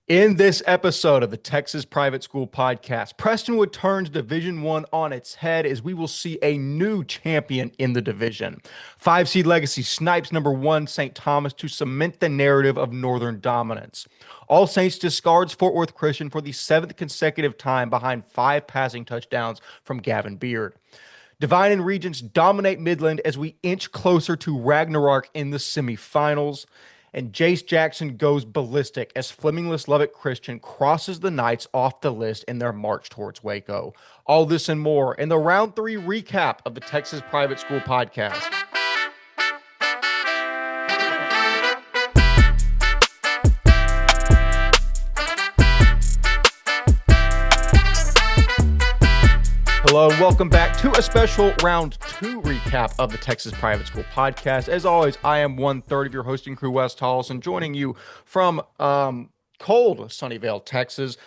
In this episode of the Texas Private School Podcast, Prestonwood turns Division One on its head as we will see a new champion in the division. Five seed legacy snipes number one St. Thomas to cement the narrative of Northern dominance. All Saints discards Fort Worth Christian for the seventh consecutive time behind five passing touchdowns from Gavin Beard. Divine and Regents dominate Midland as we inch closer to Ragnarok in the semifinals. And Jace Jackson goes ballistic as Flemingless Lubbock Christian crosses the Knights off the list in their march towards Waco. All this and more in the round three recap of the Texas Private School Podcast. Hello and welcome back to a special round two recap of the Texas Private School Podcast. As always, I am one third of your hosting crew, Wes Tolleson, joining you from cold Sunnyvale, Texas.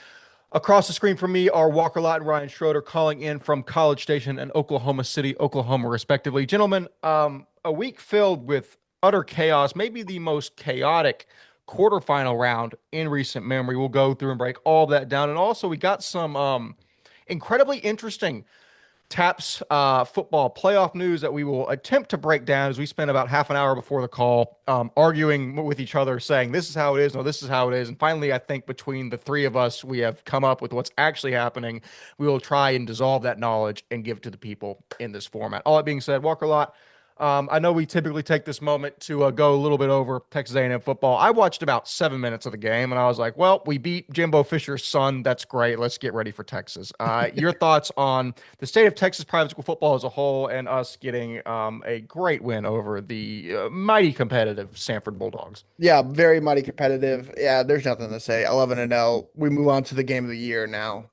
Across the screen from me are Walker Lott and Ryan Schroeder calling in from College Station and Oklahoma City, Oklahoma, respectively. Gentlemen, a week filled with utter chaos, maybe the most chaotic quarterfinal round in recent memory. We'll go through and break all that down. And also, we got some incredibly interesting Taps football playoff news that we will attempt to break down as we spent about half an hour before the call arguing with each other, saying this is how it is, no, this is how it is. And finally, I think between the three of us, we have come up with what's actually happening. We will try and dissolve that knowledge and give it to the people in this format. All that being said, Walker Lott, I know we typically take this moment to go a little bit over Texas A&M football. I watched about 7 minutes of the game, and I was like, well, we beat Jimbo Fisher's son. That's great. Let's get ready for Texas. Your thoughts on the state of Texas private school football as a whole and us getting a great win over the mighty competitive Sanford Bulldogs? Yeah, very mighty competitive. Yeah, there's nothing to say. 11-0. We move on to the game of the year now,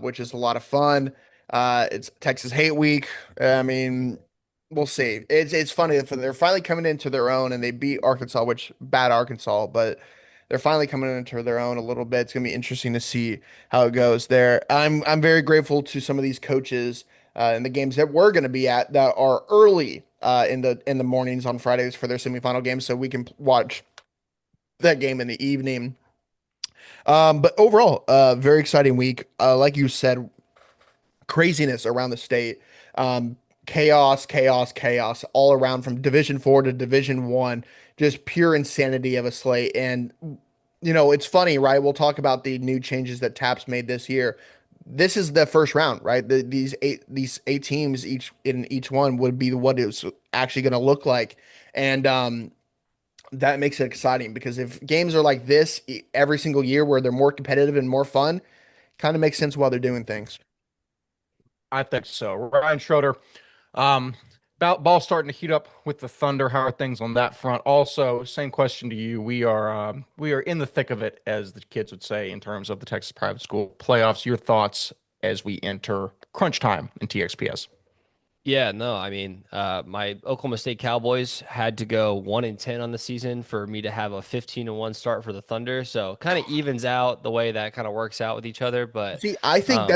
which is a lot of fun. It's Texas Hate Week. I mean, we'll see. It's funny that they're finally coming into their own and they beat Arkansas, which bad Arkansas, but they're finally coming into their own a little bit. It's gonna be interesting to see how it goes there. I'm very grateful to some of these coaches in the games that we're gonna be at that are early in the mornings on Fridays for their semifinal games, so we can watch that game in the evening. But overall, very exciting week. Like you said, craziness around the state. Chaos, chaos, chaos all around from Division 4 to Division 1. Just pure insanity of a slate. And it's funny, right? We'll talk about the new changes that Taps made this year. This is the first round, right? These eight teams each one would be what it's actually going to look like. And that makes it exciting because if games are like this every single year where they're more competitive and more fun, kind of makes sense while they're doing things. I think so. Ryan Schroeder, um, about ball starting to heat up with the Thunder. How are things on that front? Also, same question to you. We are in the thick of it, as the kids would say, in terms of the Texas private school playoffs. Your thoughts as we enter crunch time in TXPS? Yeah, no, I mean, my Oklahoma State Cowboys had to go 1-10 on the season for me to have a 15-1 start for the Thunder. So kind of evens out the way that kind of works out with each other. But See, I think um,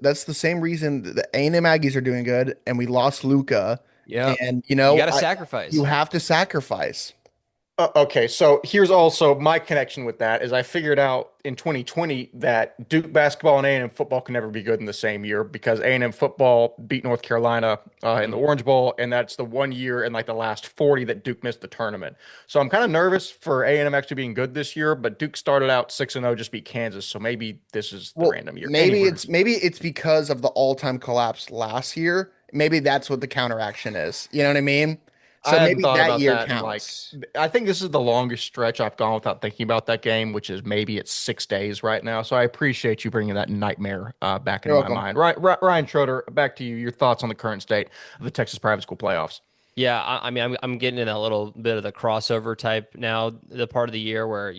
that's the same reason that the A&M Aggies are doing good, and we lost Luca, yeah, and you got to you sacrifice. have to sacrifice. Okay, so here's also my connection with that is I figured out in 2020 that Duke basketball and A&M football can never be good in the same year because A&M football beat North Carolina in the Mhm. Orange Bowl, and that's the one year in like the last 40 that Duke missed the tournament. So I'm kind of nervous for A&M actually being good this year, but Duke started out 6-0, just beat Kansas, so maybe this is the Well, random year. maybe it's because of the all-time collapse last year. Maybe that's what the counteraction is. You know what I mean? I So hadn't maybe thought that about year that. And like, counts. I think this is the longest stretch I've gone without thinking about that game, which is maybe it's 6 days right now. So I appreciate you bringing that nightmare back You're into my welcome. mind. Ryan Schroeder, back to you. Your thoughts on the current state of the Texas private school playoffs? Yeah, I mean, I'm getting in a little bit of the crossover type now, the part of the year where,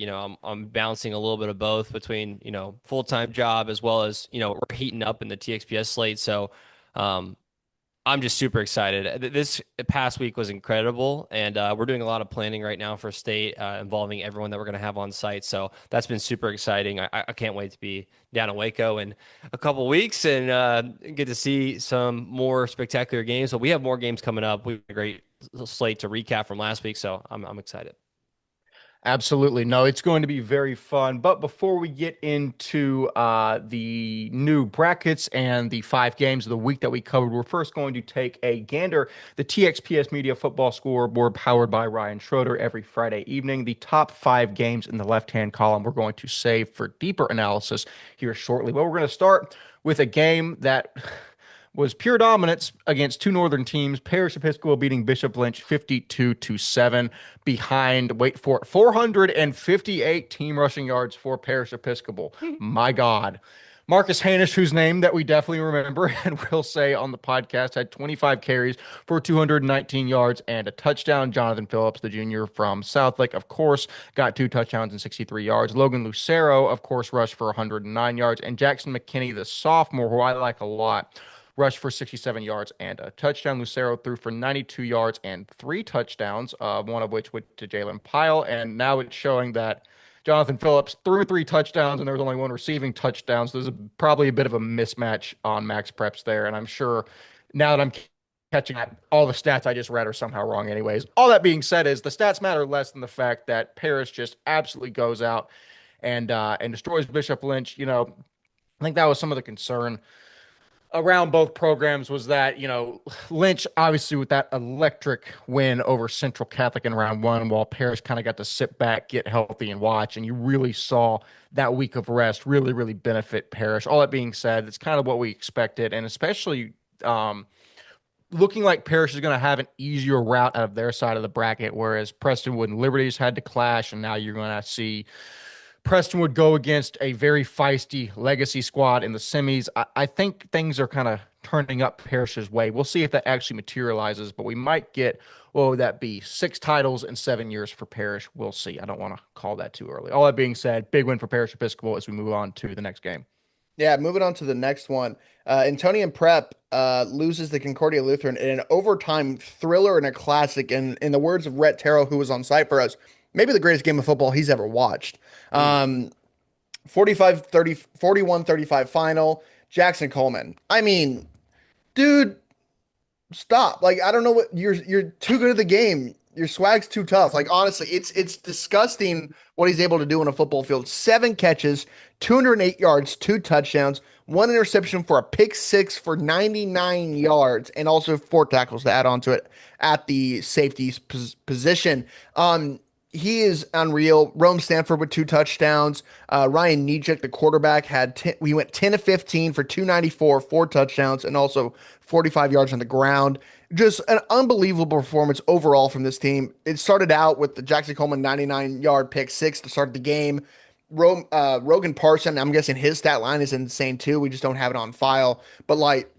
I'm bouncing a little bit of both between, full-time job as well as, we're heating up in the TXPS slate. So, um, I'm just super excited. This past week was incredible, and we're doing a lot of planning right now for state involving everyone that we're going to have on site. So that's been super exciting. I can't wait to be down in Waco in a couple weeks and get to see some more spectacular games. But we have more games coming up. We have a great slate to recap from last week, so I'm excited. Absolutely. No, it's going to be very fun. But before we get into the new brackets and the 5 games of the week that we covered, we're first going to take a gander. The TXPS Media Football Scoreboard, powered by Ryan Schroeder, every Friday evening. The top 5 games in the left-hand column we're going to save for deeper analysis here shortly. But we're going to start with a game that was pure dominance against two northern teams. Parish Episcopal beating Bishop Lynch 52-7 behind, wait for it, 458 team rushing yards for Parish Episcopal. My God. Marcus Hanish, whose name that we definitely remember and will say on the podcast, had 25 carries for 219 yards and a touchdown. Jonathan Phillips, the junior from Southlake, of course, got 2 touchdowns and 63 yards. Logan Lucero, of course, rushed for 109 yards. And Jackson McKinney, the sophomore, who I like a lot, rushed for 67 yards and a touchdown. Lucero threw for 92 yards and 3 touchdowns, one of which went to Jalen Pyle. And now it's showing that Jonathan Phillips threw 3 touchdowns and there was only 1 receiving touchdown. So there's probably a bit of a mismatch on Max Preps there. And I'm sure now that I'm catching up, all the stats I just read are somehow wrong anyways. All that being said is the stats matter less than the fact that Paris just absolutely goes out and destroys Bishop Lynch. I think that was some of the concern around both programs, was that, Lynch obviously with that electric win over Central Catholic in round 1, while Parrish kind of got to sit back, get healthy, and watch. And you really saw that week of rest really, really benefit Parrish. All that being said, it's kind of what we expected. And especially looking like Parrish is going to have an easier route out of their side of the bracket, whereas Prestonwood and Liberties had to clash. And now you're going to see Preston would go against a very feisty Legacy squad in the semis. I think things are kind of turning up Parrish's way. We'll see if that actually materializes, but we might get, what would that be, 6 titles in 7 years for Parrish. We'll see. I don't want to call that too early. All that being said, big win for Parish Episcopal as we move on to the next game. Yeah, moving on to the next one. Antonian Prep loses the Concordia Lutheran in an overtime thriller and a classic. And in the words of Rhett Terrell, who was on site for us, maybe the greatest game of football he's ever watched. 41-35 final. Jackson Coleman. I mean, dude, stop. Like, I don't know what you're too good at the game. Your swag's too tough. Like, honestly, it's disgusting what he's able to do on a football field. 7 catches, 208 yards, 2 touchdowns, 1 interception for a pick 6 for 99 yards, and also 4 tackles to add on to it at the safety position. He is unreal. Rome Stanford with 2 touchdowns. Ryan Nietzsche, the quarterback, we went 10 of 15 for 294, 4 touchdowns, and also 45 yards on the ground. Just an unbelievable performance overall from this team. It started out with the Jackson Coleman 99-yard pick 6 to start the game. Rogan Parson, I'm guessing his stat line is insane too. We just don't have it on file. But like,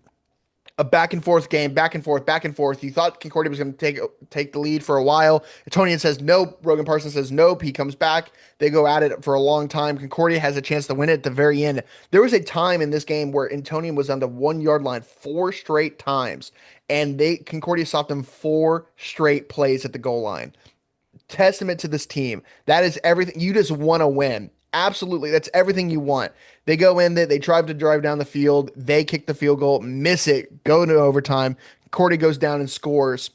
a back and forth game, back and forth, back and forth. You thought Concordia was going to take the lead for a while. Antonian says nope. Rogan Parsons says nope. He comes back. They go at it for a long time. Concordia has a chance to win it at the very end. There was a time in this game where Antonian was on the 1-yard line 4 straight times, and Concordia stopped them 4 straight plays at the goal line. Testament to this team. That is everything. You just want to win. Absolutely. That's everything you want. They go in there, they drive down the field, they kick the field goal, miss it, go to overtime. Concordia goes down and scores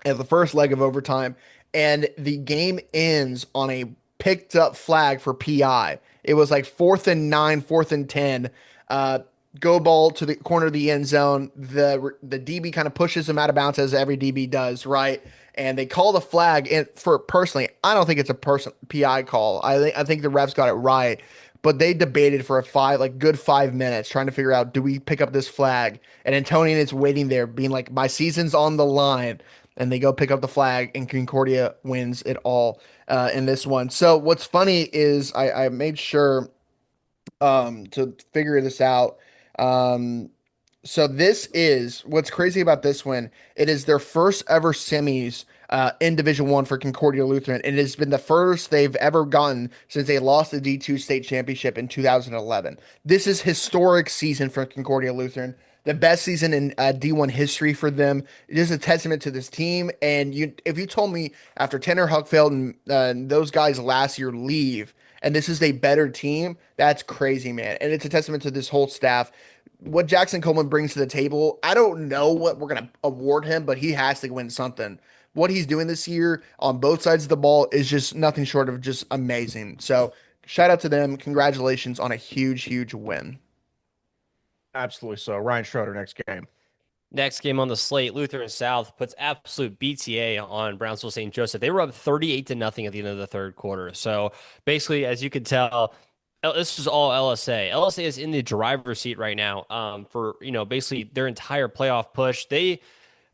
at the first leg of overtime, and the game ends on a picked up flag for PI. It was like 4th and 9, 4th and 10. Go ball to the corner of the end zone. The DB kind of pushes him out of bounds, as every DB does, right? And they call the flag. And personally, I don't think it's a PI call. I think the refs got it right, but they debated for a good 5 minutes trying to figure out, do we pick up this flag? And Antonian is waiting there, being like, my season's on the line. And they go pick up the flag, and Concordia wins it all in this one. So what's funny is I made sure to figure this out. So this is what's crazy about this one. It is their first ever semis in Division I for Concordia Lutheran. And it has been the first they've ever gotten since they lost the D2 state championship in 2011. This is historic season for Concordia Lutheran. The best season in D1 history for them. It is a testament to this team. And if you told me after Tanner Huckfeld and those guys last year leave, and this is a better team, that's crazy, man. And it's a testament to this whole staff. What Jackson Coleman brings to the table, I don't know what we're going to award him, but he has to win something. what he's doing this year on both sides of the ball is just nothing short of just amazing. So shout out to them. Congratulations on a huge, huge win. Absolutely so. Ryan Schroeder, next game. Next game on the slate, Lutheran South puts absolute BTA on Brownsville St. Joseph. They were up 38 to nothing at the end of the third quarter. So basically, as you can tell, this is all LSA. LSA is in the driver's seat right now for, basically their entire playoff push. They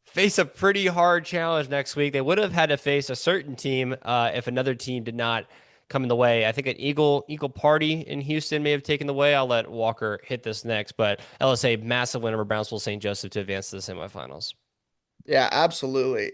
face a pretty hard challenge next week. They would have had to face a certain team if another team did not come in the way. I think an Eagle Party in Houston may have taken the way. I'll let Walker hit this next, but LSA massive win over Brownsville St. Joseph to advance to the semifinals. Yeah, absolutely.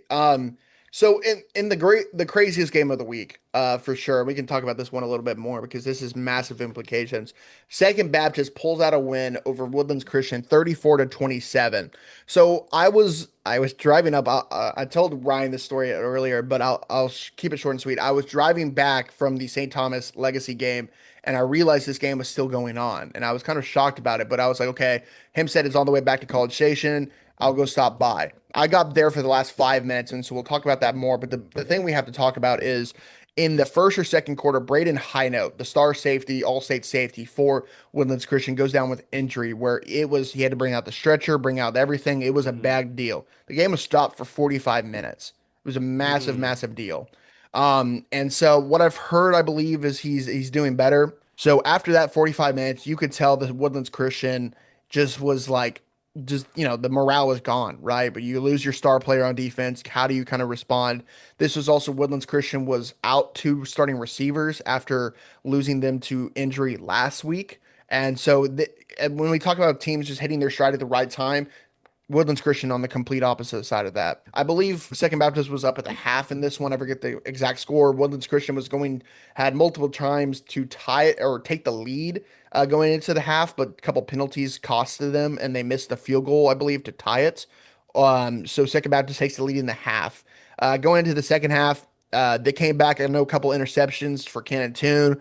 So in the craziest game of the week, for sure. We can talk about this one a little bit more because this is massive implications. Second Baptist pulls out a win over Woodlands Christian, 34-27. So I was driving up. I told Ryan this story earlier, but I'll keep it short and sweet. I was driving back from the St. Thomas Legacy game, and I realized this game was still going on, and I was kind of shocked about it. But I was like, okay, him said it's on the way back to College Station. I'll go stop by. I got there for the last 5 minutes, and so we'll talk about that more. But the thing we have to talk about is in the first or second quarter, Braden Highnote, the star safety, all-state safety for Woodlands Christian, goes down with injury where he had to bring out the stretcher, bring out everything. It was a bad deal. The game was stopped for 45 minutes. It was a massive, massive deal. And so what I've heard, I believe, is he's doing better. So after that 45 minutes, you could tell that Woodlands Christian just was like, the morale is gone, right? But you lose your star player on defense. How do you kind of respond? This was also Woodlands Christian was out two starting receivers after losing them to injury last week. And so and when we talk about teams just hitting their stride at the right time, Woodlands Christian on the complete opposite side of that. I believe Second Baptist was up at the half in this one. I forget the exact score. Woodlands Christian had multiple times to tie it or take the lead going into the half, but a couple penalties costed them, and they missed the field goal, I believe, to tie it. So Second Baptist takes the lead in the half. Going into the second half, they came back. I know a couple interceptions for Cannon Toon.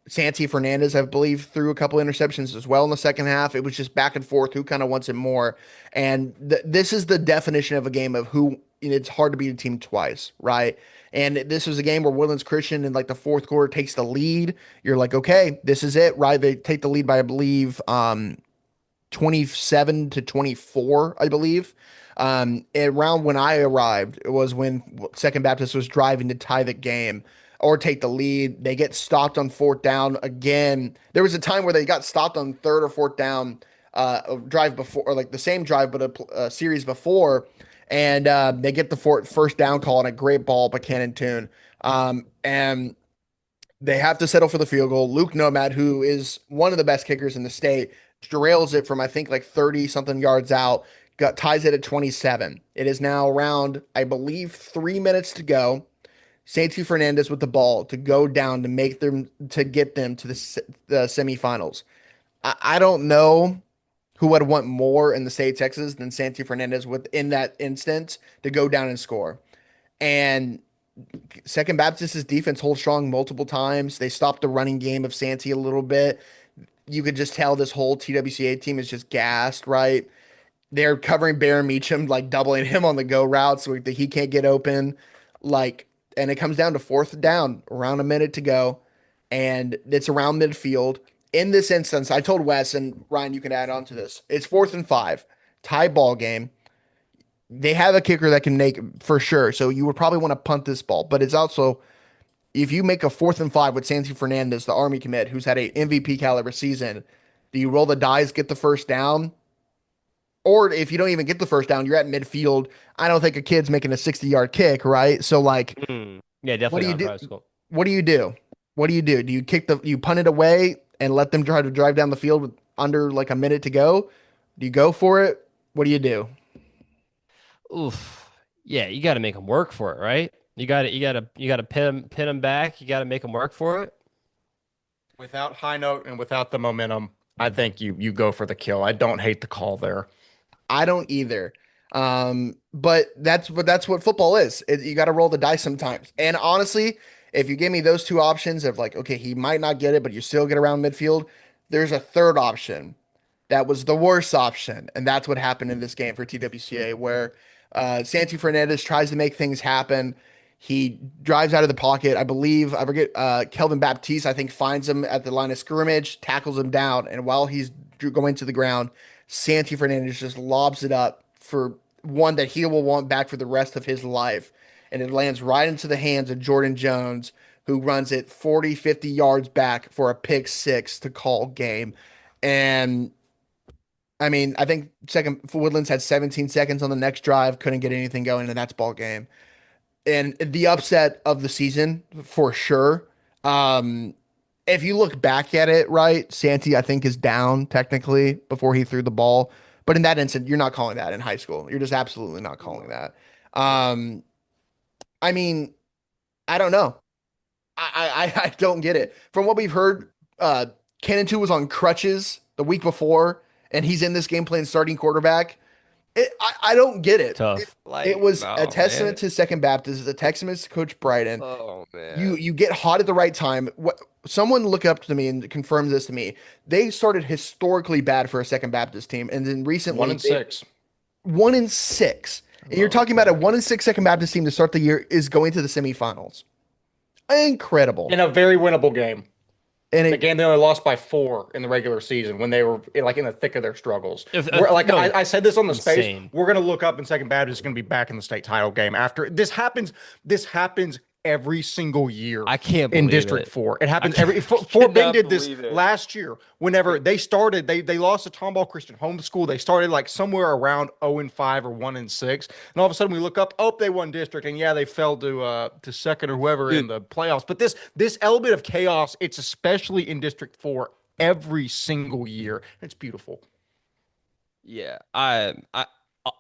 Santi Fernandez, I believe, threw a couple interceptions as well in the second half. It was just back and forth. Who kind of wants it more? And this is the definition of a game of who, it's hard to beat a team twice, right? And this was a game where Woodlands Christian in like the fourth quarter takes the lead. You're like, okay, this is it, right? They take the lead by, I believe, 27-24, I believe. Around when I arrived, it was when Second Baptist was driving to tie the game or take the lead. They get stopped on fourth down again. There was a time where they got stopped on third or fourth down, a drive before, or like the same drive, but a series before, and they get the first down call on a great ball by Cannon Toon. And they have to settle for the field goal. Luke Nomad, who is one of the best kickers in the state, derails it from I think like 30 something yards out, ties it at 27. It is now around, I believe, 3 minutes to go. Santi Fernandez with the ball to go down to get them to the semifinals. I don't know who would want more in the state of Texas than Santi Fernandez in that instance to go down and score. And Second Baptist's defense holds strong multiple times. They stopped the running game of Santi a little bit. You could just tell this whole TWCA team is just gassed, right? They're covering Baron Meacham, like doubling him on the go route so that he can't get open. And it comes down to fourth down, around a minute to go, and it's around midfield. In this instance, I told Wes, and Ryan, you can add on to this. It's 4th and 5, tie ball game. They have a kicker that can make for sure, so you would probably want to punt this ball. But it's also, if you make a 4th and 5 with Santi Fernandez, the Army commit, who's had a MVP caliber season, do you roll the dice, get the first down? Or if you don't even get the first down, you're at midfield. I don't think a kid's making a 60-yard kick, right? So yeah, definitely what do you do? school. What do you do? What do you do? Do you punt it away and let them try to drive down the field with under like a minute to go? Do you go for it? What do you do? Oof. Yeah, you got to make them work for it, right? You got to pin them back. You got to make them work for it. Without high note and without the momentum, I think you go for the kill. I don't hate the call there. I don't either. But that's what football is. You got to roll the dice sometimes. And honestly, if you give me those two options of like, okay, he might not get it, but you still get around midfield, there's a third option that was the worst option. And that's what happened in this game for TWCA, where Santi Fernandez tries to make things happen. He drives out of the pocket. I forget, Kelvin Baptiste, I think, finds him at the line of scrimmage, tackles him down. And while he's going to the ground, Santi Fernandez just lobs it up for one that he will want back for the rest of his life. And it lands right into the hands of Jordan Jones, who runs it 40, 50 yards back for a pick six to call game. And I mean, I think second Woodlands had 17 seconds on the next drive, couldn't get anything going, and that's ball game. And the upset of the season for sure. Um, if you look back at it, right, Santi, I think, is down technically before he threw the ball. But in that instant, you're not calling that in high school. You're just absolutely not calling that. Um, I mean, I don't know. I don't get it. From what we've heard, Cannon 2 was on crutches the week before, and he's in this game playing starting quarterback. I don't get it. Tough. It was a Oh, testament man. to Second Baptist, it's a testament to Coach Bryden. Oh man. You get hot at the right time. Someone look up to me and confirm this to me. They started historically bad for a Second Baptist team, and then recently 1-6. 1-6. And you're talking about a 1-6 Second Baptist team to start the year is going to the semifinals. Incredible. In a very winnable game. And The it, game they only lost by 4 in the regular season when they were like in the thick of their struggles. No, I said this on the space. insane. We're gonna look up, and Second Baptist is gonna be back in the state title game after this happens. This happens every single year. I can't in believe District it. 4. It happens I every. Fort Bend cannot did this believe it. last year. Whenever they started, they lost to Tomball Christian Homeschool. They started like somewhere around 0-5 or 1-6, and all of a sudden we look up. Oh, they won district, and yeah, they fell to second or whoever in the playoffs. But this element of chaos, it's especially in District 4 every single year. It's beautiful. Yeah,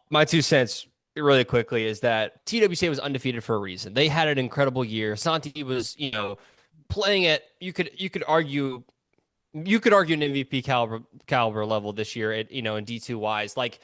my 2 cents really quickly is that TWCA was undefeated for a reason. They had an incredible year. Santi was, playing at you could argue an MVP caliber level this year at in D2 wise. Like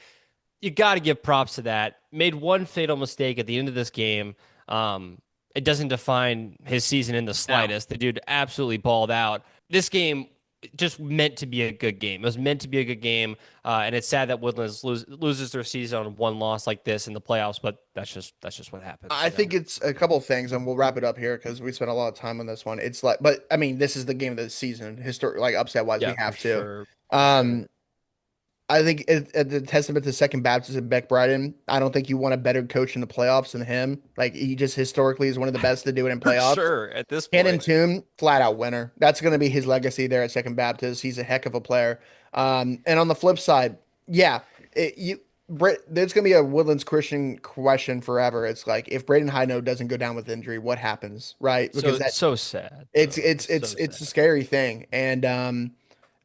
you got to give props to that. Made one fatal mistake at the end of this game. It doesn't define his season in the slightest. The dude absolutely balled out. This game just meant to be a good game. It was meant to be a good game, and it's sad that Woodlands loses their season on one loss like this in the playoffs. But that's just what happens. I think it's a couple of things, and we'll wrap it up here because we spent a lot of time on this one. It's like, but I mean, this is the game of the season, historic, like upset wise, we have for to. sure. Um, I think the testament to Second Baptist and Beck Bryden. I don't think you want a better coach in the playoffs than him. Like he just historically is one of the best to do it in For playoffs. sure. At this Cannon point, Toon, flat out winner. That's going to be his legacy there at Second Baptist. He's a heck of a player. And on the flip side, yeah, there's going to be a Woodlands Christian question forever. It's like if Braden Hino doesn't go down with injury, what happens, right? Because so sad. it's though. it's So it's a sad. scary thing, and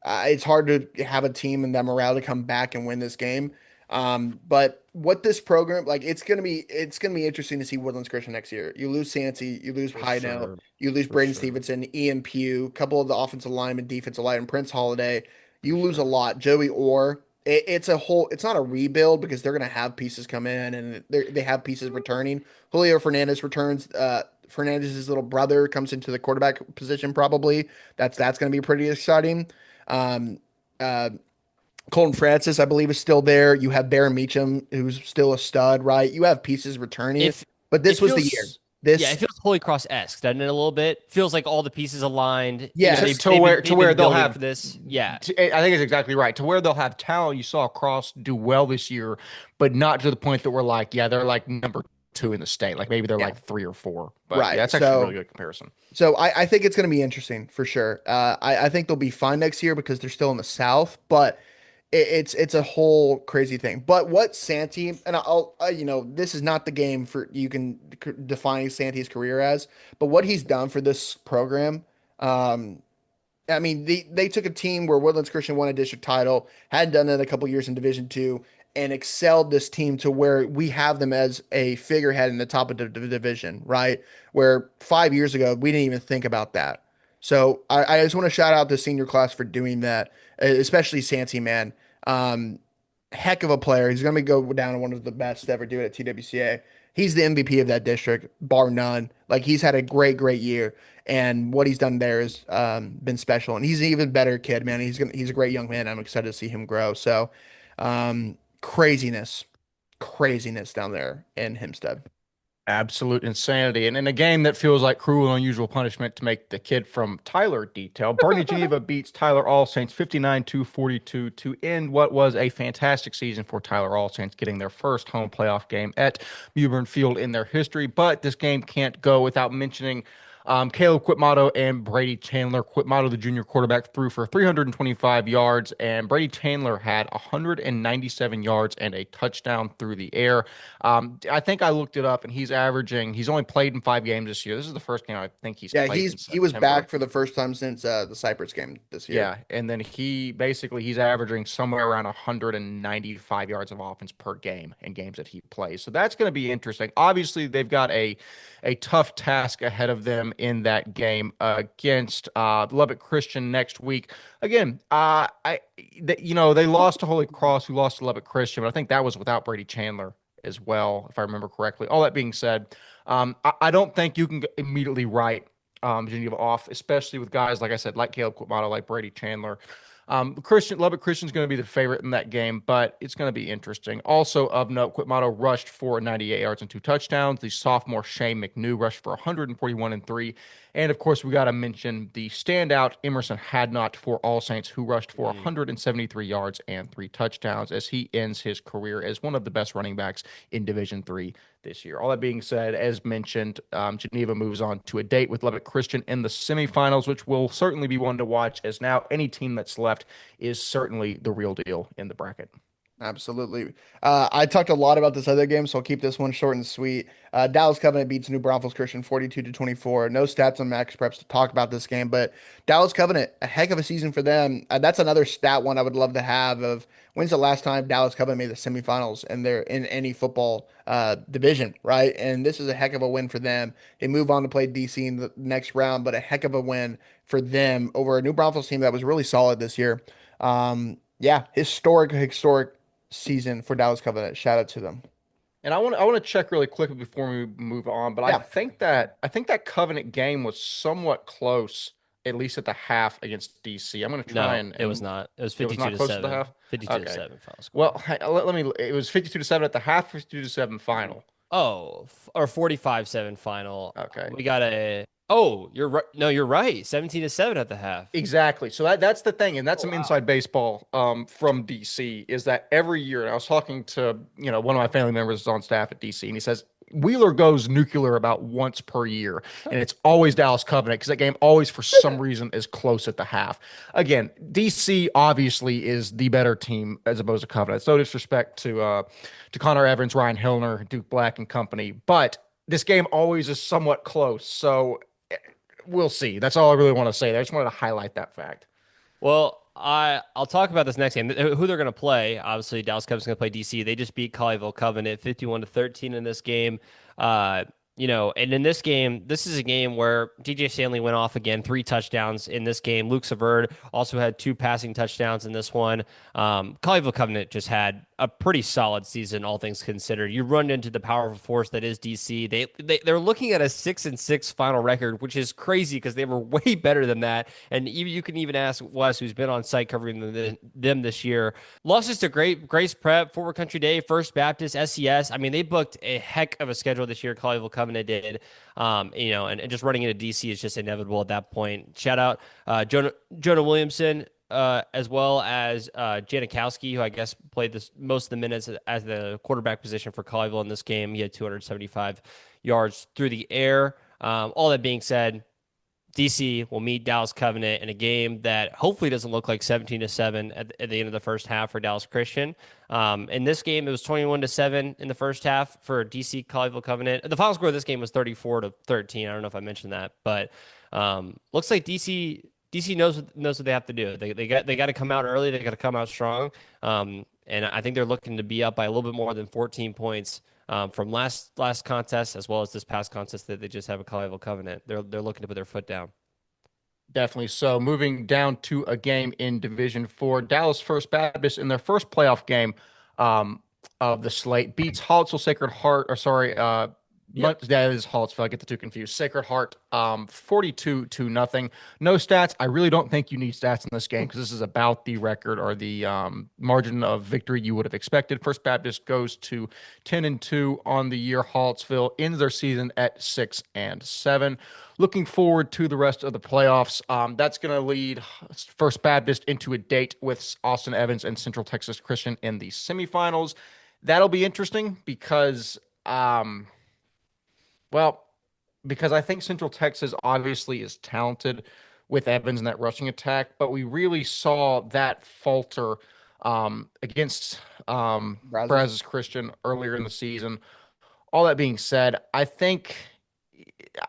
it's hard to have a team and that morale to come back and win this game. But what this program like, it's gonna be interesting to see Woodlands Christian next year. You lose Santi, you lose For Hino, sure. you lose For Braden sure. Stevenson, Ian Pugh, a couple of the offensive linemen, defensive lineman, Prince Holiday. You lose a Sure. lot. Joey Orr. It's a whole. It's not a rebuild because they're gonna have pieces come in and they have pieces returning. Julio Fernandez returns. Fernandez's little brother comes into the quarterback position probably. That's going to be pretty exciting. Um, uh, Colton Francis, I believe, is still there. You have Baron Meacham, who's still a stud, right? You have pieces returning, If but it this was the year. feels Yeah, it This, feels Holy Cross esque, doesn't it? A little bit feels like all the pieces aligned. yes, They've where been they'll building have for this. Yeah, I think it's exactly right. To where they'll have talent. You saw Cross do well this year, but not to the point that we're like, yeah, they're like number 2 in the state. Like maybe they're yeah, like 3 or 4. But right. yeah, that's actually a really good comparison. So I think it's going to be interesting for sure. I think they'll be fine next year because they're still in the South, but it's a whole crazy thing. But what Santi and this is not the game for you can define Santi's career as, but what he's done for this program. I mean, they took a team where Woodlands Christian won a district title, hadn't done that in a couple years in Division Two, and excelled this team to where we have them as a figurehead in the top of the division, right? Where 5 years ago we didn't even think about that. So I just want to shout out the senior class for doing that, especially Santi, man. Um, Heck of a player. He's going to go down one of the best to ever do it at TWCA. He's the MVP of that district, bar none. Like he's had a great year, and what he's done there has been special. And he's an even better kid, man. He's a great young man. I'm excited to see him grow. So, craziness. craziness down there in Hempstead. Absolute insanity. And in a game that feels like cruel and unusual punishment to make the kid from Tyler detail, Bernie Geneva beats Tyler All Saints 59-42 to end what was a fantastic season for Tyler All Saints, getting their first home playoff game at Mewburn Field in their history. But this game can't go without mentioning Caleb Quitmato and Brady Chandler. Quitmato, the junior quarterback, threw for 325 yards, and Brady Chandler had 197 yards and a touchdown through the air. I think I looked it up, and he's only played in 5 games this year. This is the first game I think he's Yeah, played in he was September. back for the first time since the Cypress game this year. Yeah, and then he's averaging somewhere around 195 yards of offense per game in games that he plays. So that's going to be interesting. Obviously, they've got a tough task ahead of them in that game against Lubbock Christian next week. Again, they lost to Holy Cross, who lost to Lubbock Christian, but I think that was without Brady Chandler as well, if I remember correctly. All that being said, I don't think you can immediately write Geneva off, especially with guys, like I said, like Caleb Quitmato, like Brady Chandler. Lubbock Christian's going to be the favorite in that game, but it's going to be interesting. Also of note, Quitmato rushed for 98 yards and 2 touchdowns. The sophomore Shane McNew rushed for 141 and 3. And of course, we got to mention the standout Emerson Hadnot for All Saints, who rushed for 173 yards and 3 touchdowns as he ends his career as one of the best running backs in Division III this year. All that being said, as mentioned, Geneva moves on to a date with Lubbock Christian in the semifinals, which will certainly be one to watch, as now any team that's left is certainly the real deal in the bracket. Absolutely. I talked a lot about this other game, so I'll keep this one short and sweet. Dallas Covenant beats New Braunfels Christian 42-24. No stats on Max Preps to talk about this game, but Dallas Covenant, a heck of a season for them. That's another stat one I would love to have of when's the last time Dallas Covenant made the semifinals and they're in any football division, right? And this is a heck of a win for them. They move on to play DC in the next round, but a heck of a win for them over a New Braunfels team that was really solid this year. Yeah, historic season for Dallas Covenant. Shout out to them. And I want to check really quickly before we move on, but Yeah. I think that Covenant game was somewhat close, at least at the half against DC. I'm going to try No, it was not. It was it was 52 not to close to the 7. half. 52 Okay. to 7 final score. Well, let me. It was 52-7 at the half, 52-7 final. Oh, or 45-7 final. Okay. We got Oh, you're right. No, you're right. 17 to 7 at the half. Exactly. So that's the thing, and that's some inside baseball from DC is that every year, and I was talking to one of my family members is on staff at DC, and he says Wheeler goes nuclear about once per year, and it's always Dallas Covenant because that game always for some reason is close at the half. Again, DC obviously is the better team as opposed to Covenant. So disrespect to Connor Evans, Ryan Hillner, Duke Black, and company, but this game always is somewhat close. So we'll see. That's all I really want to say. I just wanted to highlight that fact. Well, I'll talk about this next game. Who they're going to play? Obviously, Dallas Covenant's going to play DC. They just beat Colleyville Covenant 51-13 in this game. And in this game, this is a game where DJ Stanley went off again, 3 touchdowns in this game. Luke Savard also had 2 passing touchdowns in this one. Colleyville Covenant just had a pretty solid season, all things considered. You run into the powerful force that is DC. They're looking at a 6-6 final record, which is crazy because they were way better than that. And you can even ask Wes, who's been on site covering them this year. Losses to Grace Prep, Forward Country Day, First Baptist, SES. I mean, they booked a heck of a schedule this year. Colleyville Covenant did. And just running into DC is just inevitable at that point. Shout out Jonah Williamson. As well as Janikowski, who I guess played most of the minutes as the quarterback position for Colleyville in this game. He had 275 yards through the air. All that being said, DC will meet Dallas Covenant in a game that hopefully doesn't look like 17-7 at the end of the first half for Dallas Christian. In this game, it was 21-7 in the first half for DC Colleyville Covenant. The final score of this game was 34-13. I don't know if I mentioned that, but looks like DC knows what they have to do. They got to come out early. They got to come out strong. And I think they're looking to be up by a little bit more than 14 points from last contest, as well as this past contest that they just have a Colleyville Covenant. They're looking to put their foot down. Definitely. So moving down to a game in Division 4, Dallas First Baptist in their first playoff game of the slate beats Hollinsville Sacred Heart, Yep. That is Hallsville. I get the two confused. Sacred Heart, 42-0. No stats. I really don't think you need stats in this game because this is about the record or the margin of victory you would have expected. First Baptist goes to 10-2 on the year. Hallsville ends their season at 6-7. Looking forward to the rest of the playoffs. That's going to lead First Baptist into a date with Austin Evans and Central Texas Christian in the semifinals. That'll be interesting because. Well, because I think Central Texas obviously is talented with Evans in that rushing attack, but we really saw that falter against Brazos. Brazos Christian earlier in the season. All that being said, I think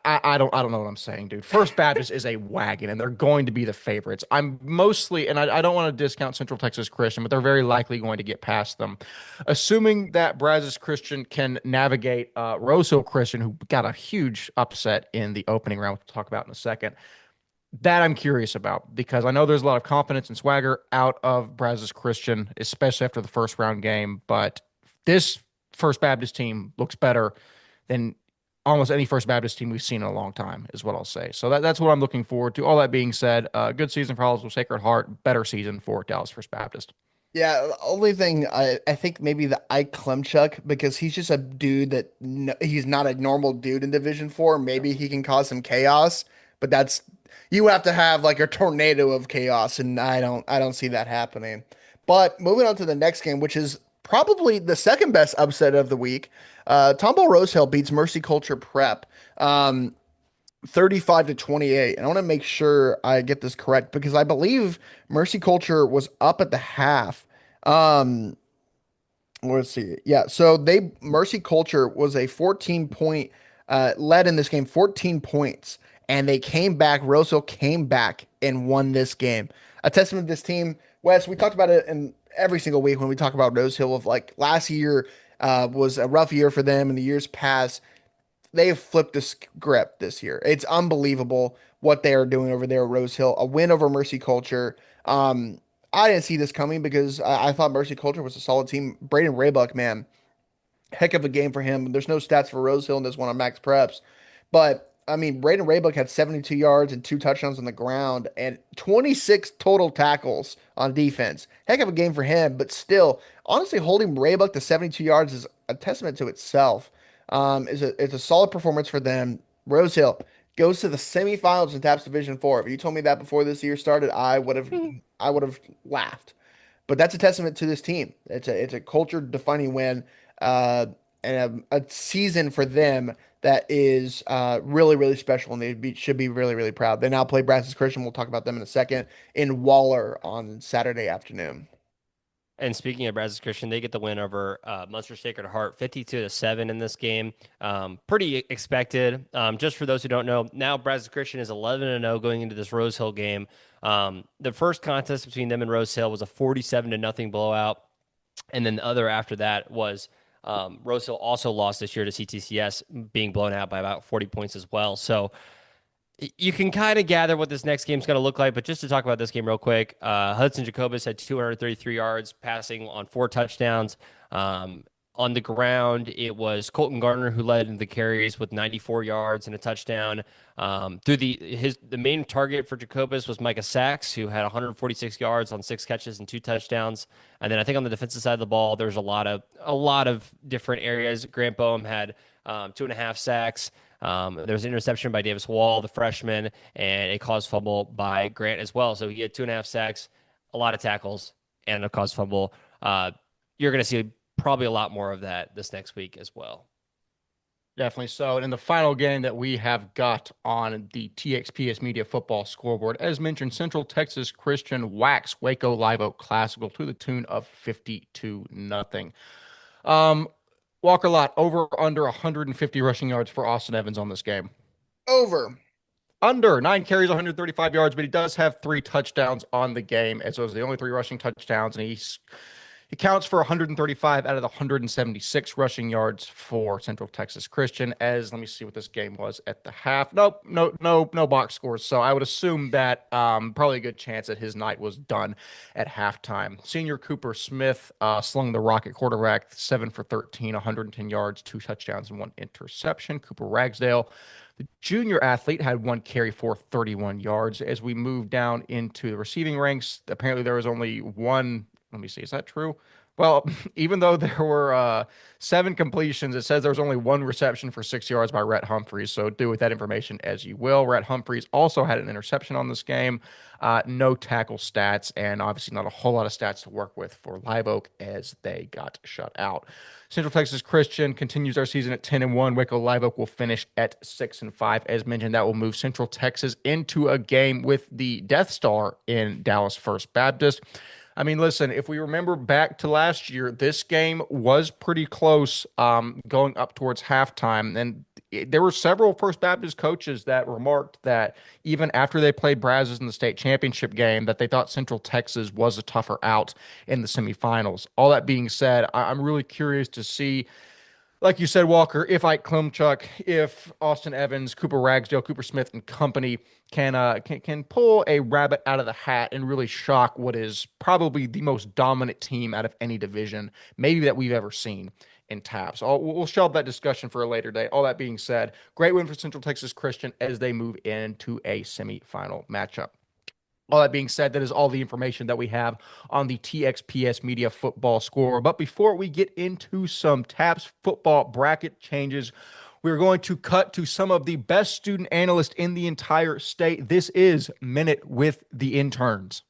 I don't know what I'm saying, dude. First Baptist is a wagon, and they're going to be the favorites. I'm mostly, and I don't want to discount Central Texas Christian, but they're very likely going to get past them. Assuming that Brazos Christian can navigate Rose Hill Christian, who got a huge upset in the opening round, we'll talk about in a second. That I'm curious about because I know there's a lot of confidence and swagger out of Brazos Christian, especially after the first round game. But this First Baptist team looks better than almost any First Baptist team we've seen in a long time, is what I'll say. So that's what I'm looking forward to. All that being said, good season for Hollisville Sacred Heart, better season for Dallas First Baptist. Yeah, the only thing I think maybe the Ike Klemchuk because he's just a dude that he's not a normal dude in Division 4. Maybe he can cause some chaos, but that's you have to have like a tornado of chaos, and I don't see that happening. But moving on to the next game, which is probably the second best upset of the week, Tomball Rosehill beats Mercy Culture Prep. 35-28. And I want to make sure I get this correct because I believe Mercy Culture was up at the half. Um, let's see. Yeah, so they Mercy Culture was a 14 point led in this game, 14 points, and they came back. Roseville came back and won this game. A testament to this team. Wes, we talked about it in every single week when we talk about Rose Hill of like last year was a rough year for them in the years past they have flipped the script this year. It's unbelievable what they are doing over there at Rose Hill. A win over Mercy Culture. I didn't see this coming because I thought Mercy Culture was a solid team. Braden Raybuck, man, heck of a game for him. There's no stats for Rose Hill in this one on Max Preps, but I mean, Braden Raybuck had 72 yards and two touchdowns on the ground and 26 total tackles on defense. Heck of a game for him, but still, honestly, holding Raybuck to 72 yards is a testament to itself. It's a solid performance for them. Rose Hill goes to the semifinals in TAPS Division 4. If you told me that before this year started, I would have laughed. But that's a testament to this team. It's a culture defining win, and a season for them that is really really special, and should be really really proud. They now play Brazos Christian. We'll talk about them in a second in Waller on Saturday afternoon. And speaking of Brazos Christian, they get the win over Munster Sacred Heart, 52-7 in this game. Pretty expected. Just for those who don't know, now Brazos Christian is 11-0 going into this Rose Hill game. The first contest between them and Rose Hill was a 47-0 blowout, and then the other after that was Rose Hill also lost this year to CTCS, being blown out by about 40 points as well. So you can kind of gather what this next game's going to look like, but just to talk about this game real quick, Hudson Jacobus had 233 yards passing on 4 touchdowns. On the ground, it was Colton Gardner who led in the carries with 94 yards and a touchdown. The main target for Jacobus was Micah Sachs, who had 146 yards on 6 catches and 2 touchdowns. And then I think on the defensive side of the ball, there's a lot of different areas. Grant Boehm had 2.5 sacks. There was an interception by Davis Wall, the freshman, and a caused fumble by Grant as well. So he had 2.5 sacks, a lot of tackles, and a caused fumble. You're going to see probably a lot more of that this next week as well. Definitely so. And in the final game that we have got on the TXPS Media Football Scoreboard, as mentioned, Central Texas Christian whacks Waco Live Oak Classical to the tune of 52-0. Walker Lott, over under 150 rushing yards for Austin Evans on this game. Over. Under 9 carries, 135 yards, but he does have 3 touchdowns on the game, as those are the only 3 rushing touchdowns, and he He counts for 135 out of the 176 rushing yards for Central Texas Christian. Let me see what this game was at the half. Nope, no box scores. So I would assume that probably a good chance that his night was done at halftime. Senior Cooper Smith slung the rock at quarterback, 7 for 13, 110 yards, 2 touchdowns, and 1 interception. Cooper Ragsdale, the junior athlete, had 1 carry for 31 yards. As we move down into the receiving ranks, apparently there was only one. Let me see. Is that true? Well, even though there were 7 completions, it says there was only 1 reception for 6 yards by Rhett Humphreys. So do with that information as you will. Rhett Humphreys also had an interception on this game. No tackle stats, and obviously not a whole lot of stats to work with for Live Oak as they got shut out. Central Texas Christian continues their season at 10-1. Waco Live Oak will finish at 6-5. As mentioned, that will move Central Texas into a game with the Death Star in Dallas First Baptist. I mean, listen, if we remember back to last year, this game was pretty close going up towards halftime. And there were several First Baptist coaches that remarked that even after they played Brazos in the state championship game, that they thought Central Texas was a tougher out in the semifinals. All that being said, I'm really curious to see, like you said, Walker, if Ike Klumchuk, if Austin Evans, Cooper Ragsdale, Cooper Smith, and company can pull a rabbit out of the hat and really shock what is probably the most dominant team out of any division, maybe that we've ever seen in TAPS. We'll shelve that discussion for a later date. All that being said, great win for Central Texas Christian as they move into a semifinal matchup. All that being said, that is all the information that we have on the TXPS Media football score. But before we get into some TAPS football bracket changes, we're going to cut to some of the best student analysts in the entire state. This is Minute with the Interns.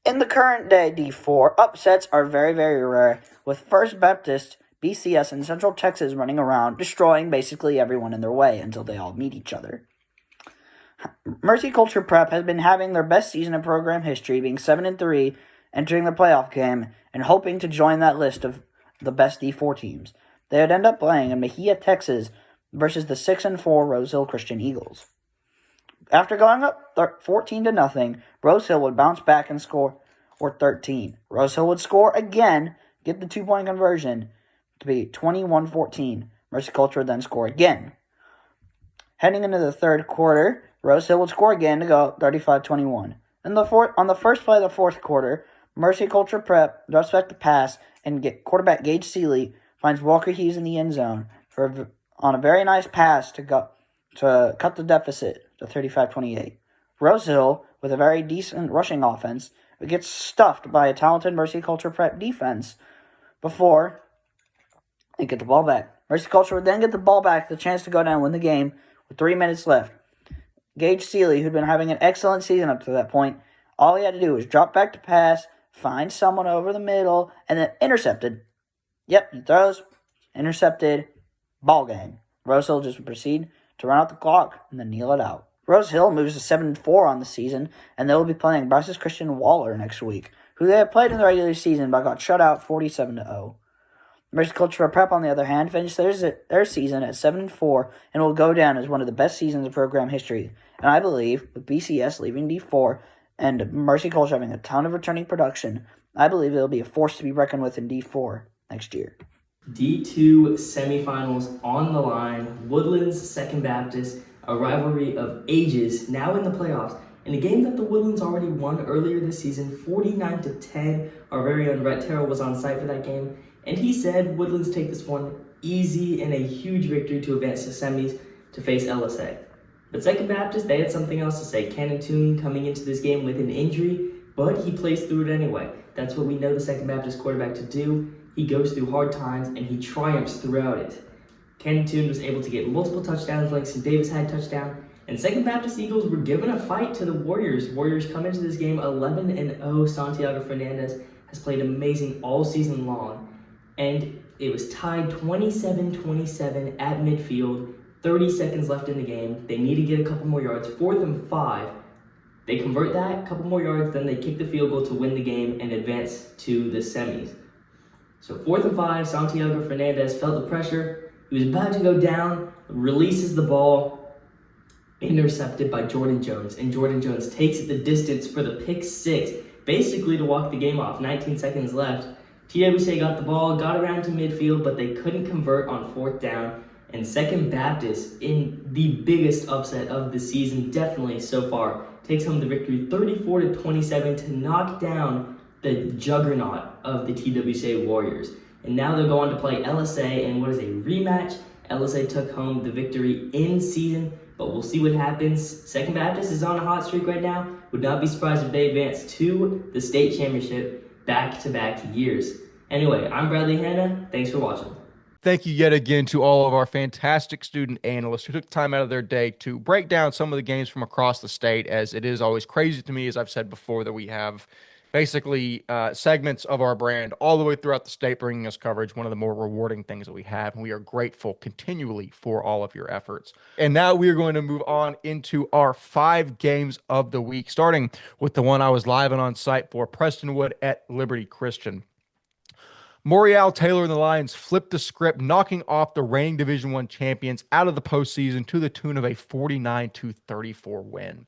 In the current day D4, upsets are very, very rare, with First Baptist, BCS, and Central Texas running around, destroying basically everyone in their way until they all meet each other. Mercy Culture Prep has been having their best season in program history, being 7-3, entering the playoff game, and hoping to join that list of the best D4 teams. They would end up playing in Mejia, Texas, versus the 6-4 Rose Hill Christian Eagles. After going up 14-0, Rose Hill would bounce back and score 13. Rose Hill would score again, get the 2-point conversion to be 21-14. Mercy Culture would then score again. Heading into the third quarter, Rose Hill would score again to go 35-21. On the first play of the fourth quarter, Mercy Culture Prep drops back the pass, and quarterback Gage Seeley finds Walker Hughes in the end zone on a very nice pass to cut the deficit to 35-28. Rose Hill, with a very decent rushing offense, gets stuffed by a talented Mercy Culture Prep defense before they get the ball back. Mercy Culture would then get the ball back, the chance to go down and win the game with 3 minutes left. Gage Seeley, who'd been having an excellent season up to that point, all he had to do was drop back to pass, find someone over the middle, and then intercepted. Yep, he throws, intercepted, ball game. Rose Hill just would proceed to run out the clock and then kneel it out. Rose Hill moves to 7-4 on the season, and they will be playing Brazos Christian Waller next week, who they have played in the regular season but got shut out 47-0. Mercy Culture Prep, on the other hand, finished their season at 7-4 and will go down as one of the best seasons in program history. And I believe, with BCS leaving D4 and Mercy Culture having a ton of returning production, I believe they'll be a force to be reckoned with in D4 next year. D2 semifinals on the line. Woodlands, Second Baptist, a rivalry of ages, now in the playoffs. In a game that the Woodlands already won earlier this season, 49-10. Our very own Rhett Terrell was on site for that game, and he said Woodlands take this one easy and a huge victory to advance to semis to face LSA. But Second Baptist, they had something else to say. Cannon Toon coming into this game with an injury, but he plays through it anyway. That's what we know the Second Baptist quarterback to do. He goes through hard times, and he triumphs throughout it. Cannon Toon was able to get multiple touchdowns. Langston Davis had a touchdown. And Second Baptist Eagles were given a fight to the Warriors. Warriors come into this game 11-0. Santiago Fernandez has played amazing all season long. And it was tied 27-27 at midfield. 30 seconds left in the game. They need to get a couple more yards. 4th and 5. They convert that, couple more yards, then they kick the field goal to win the game and advance to the semis. So 4th and 5, Santiago Fernandez felt the pressure. He was about to go down, releases the ball, intercepted by Jordan Jones, and Jordan Jones takes the distance for the pick six, basically to walk the game off. 19 seconds left. TWC got the ball, got around to midfield, but they couldn't convert on fourth down. And Second Baptist, in the biggest upset of the season, definitely so far, takes home the victory 34-27 to knock down the juggernaut of the TWCA Warriors. And now they'll go on to play LSA in what is a rematch. LSA took home the victory in season, but we'll see what happens. Second Baptist is on a hot streak right now. Would not be surprised if they advance to the state championship back-to-back years. Anyway, I'm Bradley Hanna. Thanks for watching. Thank you yet again to all of our fantastic student analysts who took time out of their day to break down some of the games from across the state, as it is always crazy to me, as I've said before, that we have basically segments of our brand all the way throughout the state bringing us coverage, one of the more rewarding things that we have, and we are grateful continually for all of your efforts. And now we are going to move on into our 5 games of the week, starting with the one I was live and on site for, Prestonwood at Liberty Christian. Morial Taylor and the Lions flipped the script, knocking off the reigning Division I champions out of the postseason to the tune of a 49-34 win.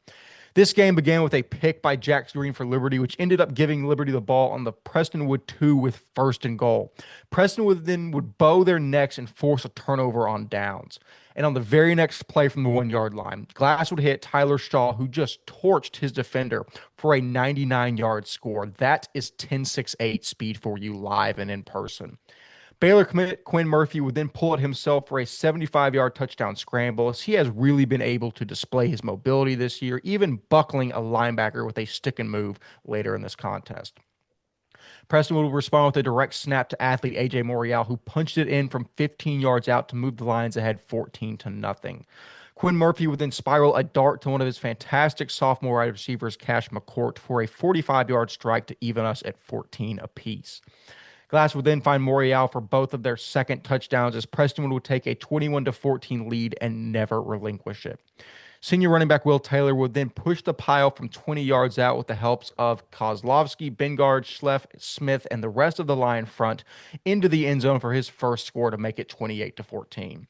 This game began with a pick by Jax Green for Liberty, which ended up giving Liberty the ball on the Prestonwood 2 with first and goal. Prestonwood then would bow their necks and force a turnover on downs. And on the very next play from the 1-yard line, Glass would hit Tyler Shaw, who just torched his defender for a 99-yard score. That is 10.68 speed for you live and in person. Baylor commit Quinn Murphy would then pull it himself for a 75-yard touchdown scramble, as he has really been able to display his mobility this year, even buckling a linebacker with a stick and move later in this contest. Prestonwood would respond with a direct snap to athlete A.J. Morial, who punched it in from 15 yards out to move the Lions ahead 14-0. Quinn Murphy would then spiral a dart to one of his fantastic sophomore wide receivers, Cash McCourt, for a 45-yard strike to even us at 14 apiece. Glass would then find Morial for both of their second touchdowns, as Prestonwood would take a 21-14 lead and never relinquish it. Senior running back Will Taylor would then push the pile from 20 yards out with the helps of Kozlovsky, Bengard, Schleff, Smith, and the rest of the Lion front into the end zone for his first score to make it 28-14.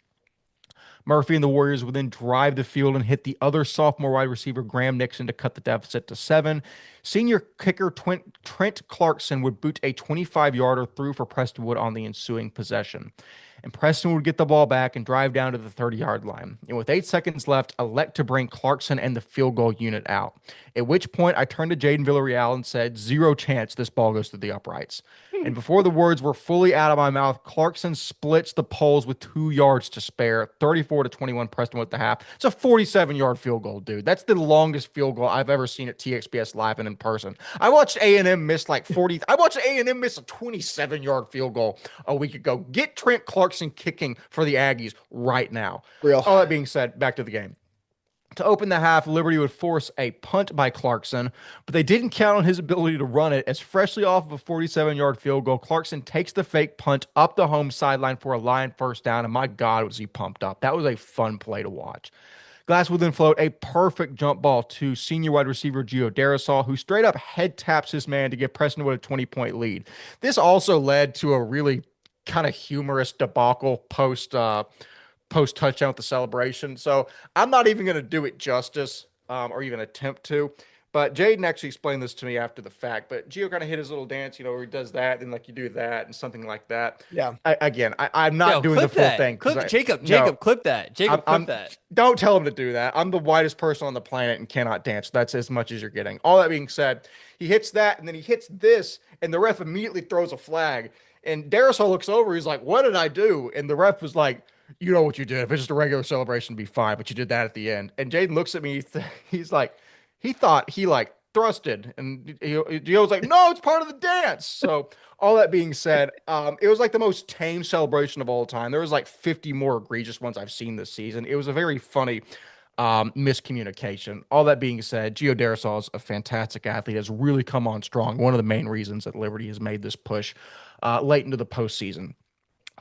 Murphy and the Warriors would then drive the field and hit the other sophomore wide receiver, Graham Nixon, to cut the deficit to 7. Senior kicker Trent Clarkson would boot a 25-yarder through for Prestonwood on the ensuing possession. And Preston would get the ball back and drive down to the 30-yard line. And with 8 seconds left, elect to bring Clarkson and the field goal unit out. At which point, I turned to Jaden Villarreal and said, 0 chance this ball goes through the uprights. And before the words were fully out of my mouth, Clarkson splits the poles with 2 yards to spare, 34-21 Prestonwood at the half. It's a 47-yard field goal, dude. That's the longest field goal I've ever seen at TXPS live and in person. I watched A&M miss like 40. I watched A&M miss a 27-yard field goal a week ago. Get Trent Clarkson kicking for the Aggies right now. Real. All that being said, back to the game. To open the half, Liberty would force a punt by Clarkson, but they didn't count on his ability to run it, as freshly off of a 47-yard field goal, Clarkson takes the fake punt up the home sideline for a Lion first down, and my God, was he pumped up. That was a fun play to watch. Glass would then float a perfect jump ball to senior wide receiver Gio Darasol, who straight up head taps his man to give Prestonwood a 20-point lead. This also led to a really kind of humorous debacle post touchdown with the celebration. So I'm not even going to do it justice or even attempt to. But Jaden actually explained this to me after the fact. But Gio kind of hit his little dance, where he does that and like you do that and something like that. Yeah. I'm not doing the full thing. Jacob, clip that. Clip that. Don't tell him to do that. I'm the whitest person on the planet and cannot dance. That's as much as you're getting. All that being said, he hits that and then he hits this and the ref immediately throws a flag. And Darasol looks over. He's like, "What did I do?" And the ref was like, "You know what you did. If it's just a regular celebration, it'd be fine. But you did that at the end." And Jaden looks at me. He's like, he thought he like thrusted. And Gio was like, "No, it's part of the dance." So all that being said, it was like the most tame celebration of all time. There was like 50 more egregious ones I've seen this season. It was a very funny miscommunication. All that being said, Gio Darasol is a fantastic athlete, has really come on strong. One of the main reasons that Liberty has made this push late into the postseason.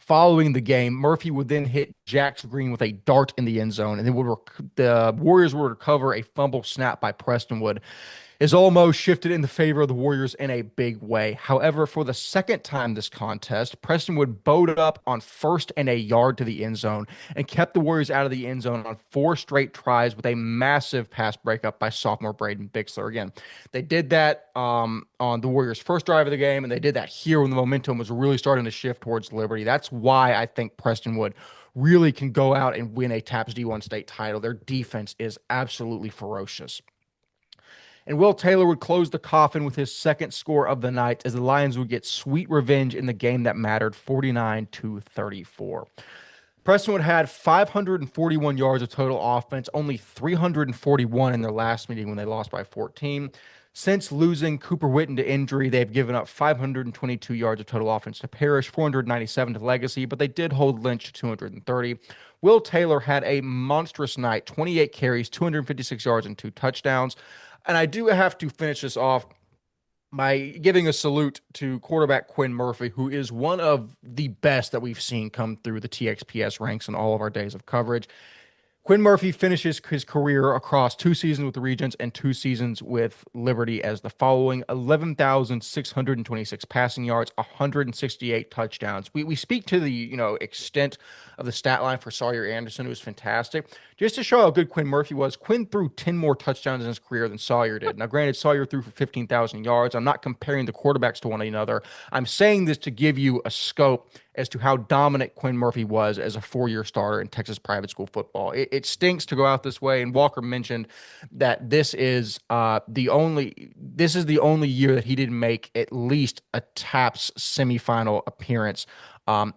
Following the game, Murphy would then hit Jax Green with a dart in the end zone, and then the Warriors would recover a fumble snap by Prestonwood. is almost shifted in the favor of the Warriors in a big way. However, for the second time this contest, Prestonwood bowed up on 1st and a yard to the end zone and kept the Warriors out of the end zone on 4 straight tries with a massive pass breakup by sophomore Braden Bixler. Again, they did that on the Warriors' first drive of the game, and they did that here when the momentum was really starting to shift towards Liberty. That's why I think Prestonwood really can go out and win a TAPS D1 state title. Their defense is absolutely ferocious. And Will Taylor would close the coffin with his second score of the night as the Lions would get sweet revenge in the game that mattered, 49-34. Prestonwood had 541 yards of total offense, only 341 in their last meeting when they lost by 14. Since losing Cooper Witten to injury, they've given up 522 yards of total offense to Parrish, 497 to Legacy, but they did hold Lynch to 230. Will Taylor had a monstrous night, 28 carries, 256 yards, and 2 touchdowns. And I do have to finish this off by giving a salute to quarterback Quinn Murphy, who is one of the best that we've seen come through the TXPS ranks in all of our days of coverage. Quinn Murphy finishes his career across 2 seasons with the Regents and 2 seasons with Liberty as the following: 11,626 passing yards, 168 touchdowns. We speak to the extent of the stat line for Sawyer Anderson, who was fantastic. Just to show how good Quinn Murphy was, Quinn threw 10 more touchdowns in his career than Sawyer did. Now, granted, Sawyer threw for 15,000 yards. I'm not comparing the quarterbacks to one another. I'm saying this to give you a scope as to how dominant Quinn Murphy was as a 4-year starter in Texas private school football. It stinks to go out this way, and Walker mentioned that this is the only year that he didn't make at least a TAPS semifinal appearance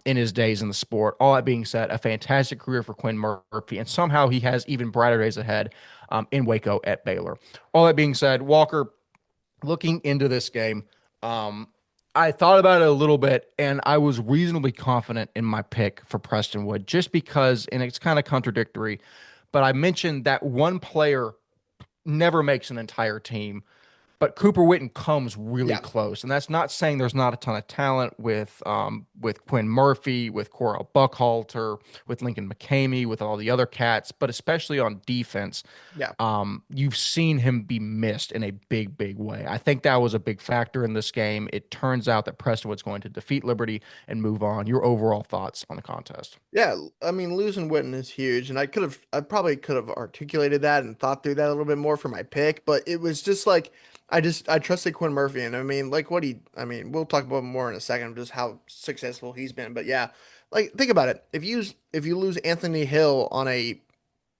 in his days in the sport. All that being said, a fantastic career for Quinn Murphy, and somehow he has even brighter days ahead in Waco at Baylor. All that being said, Walker, looking into this game, I thought about it a little bit, and I was reasonably confident in my pick for Prestonwood just because, and it's kind of contradictory, but I mentioned that one player never makes an entire team, but Cooper Witten comes really close. And that's not saying there's not a ton of talent with Quinn Murphy, with Coral Buckhalter, with Lincoln McCamey, with all the other cats, but especially on defense. You've seen him be missed in a big, big way. I think that was a big factor in this game. It turns out that Prestonwood's going to defeat Liberty and move on. Your overall thoughts on the contest? Yeah, I mean, losing Witten is huge, and I probably could have articulated that and thought through that a little bit more for my pick, but it was just like I trusted Quinn Murphy, and I mean, like we'll talk about more in a second, just how successful he's been. But yeah, like think about it. If you lose Anthony Hill on a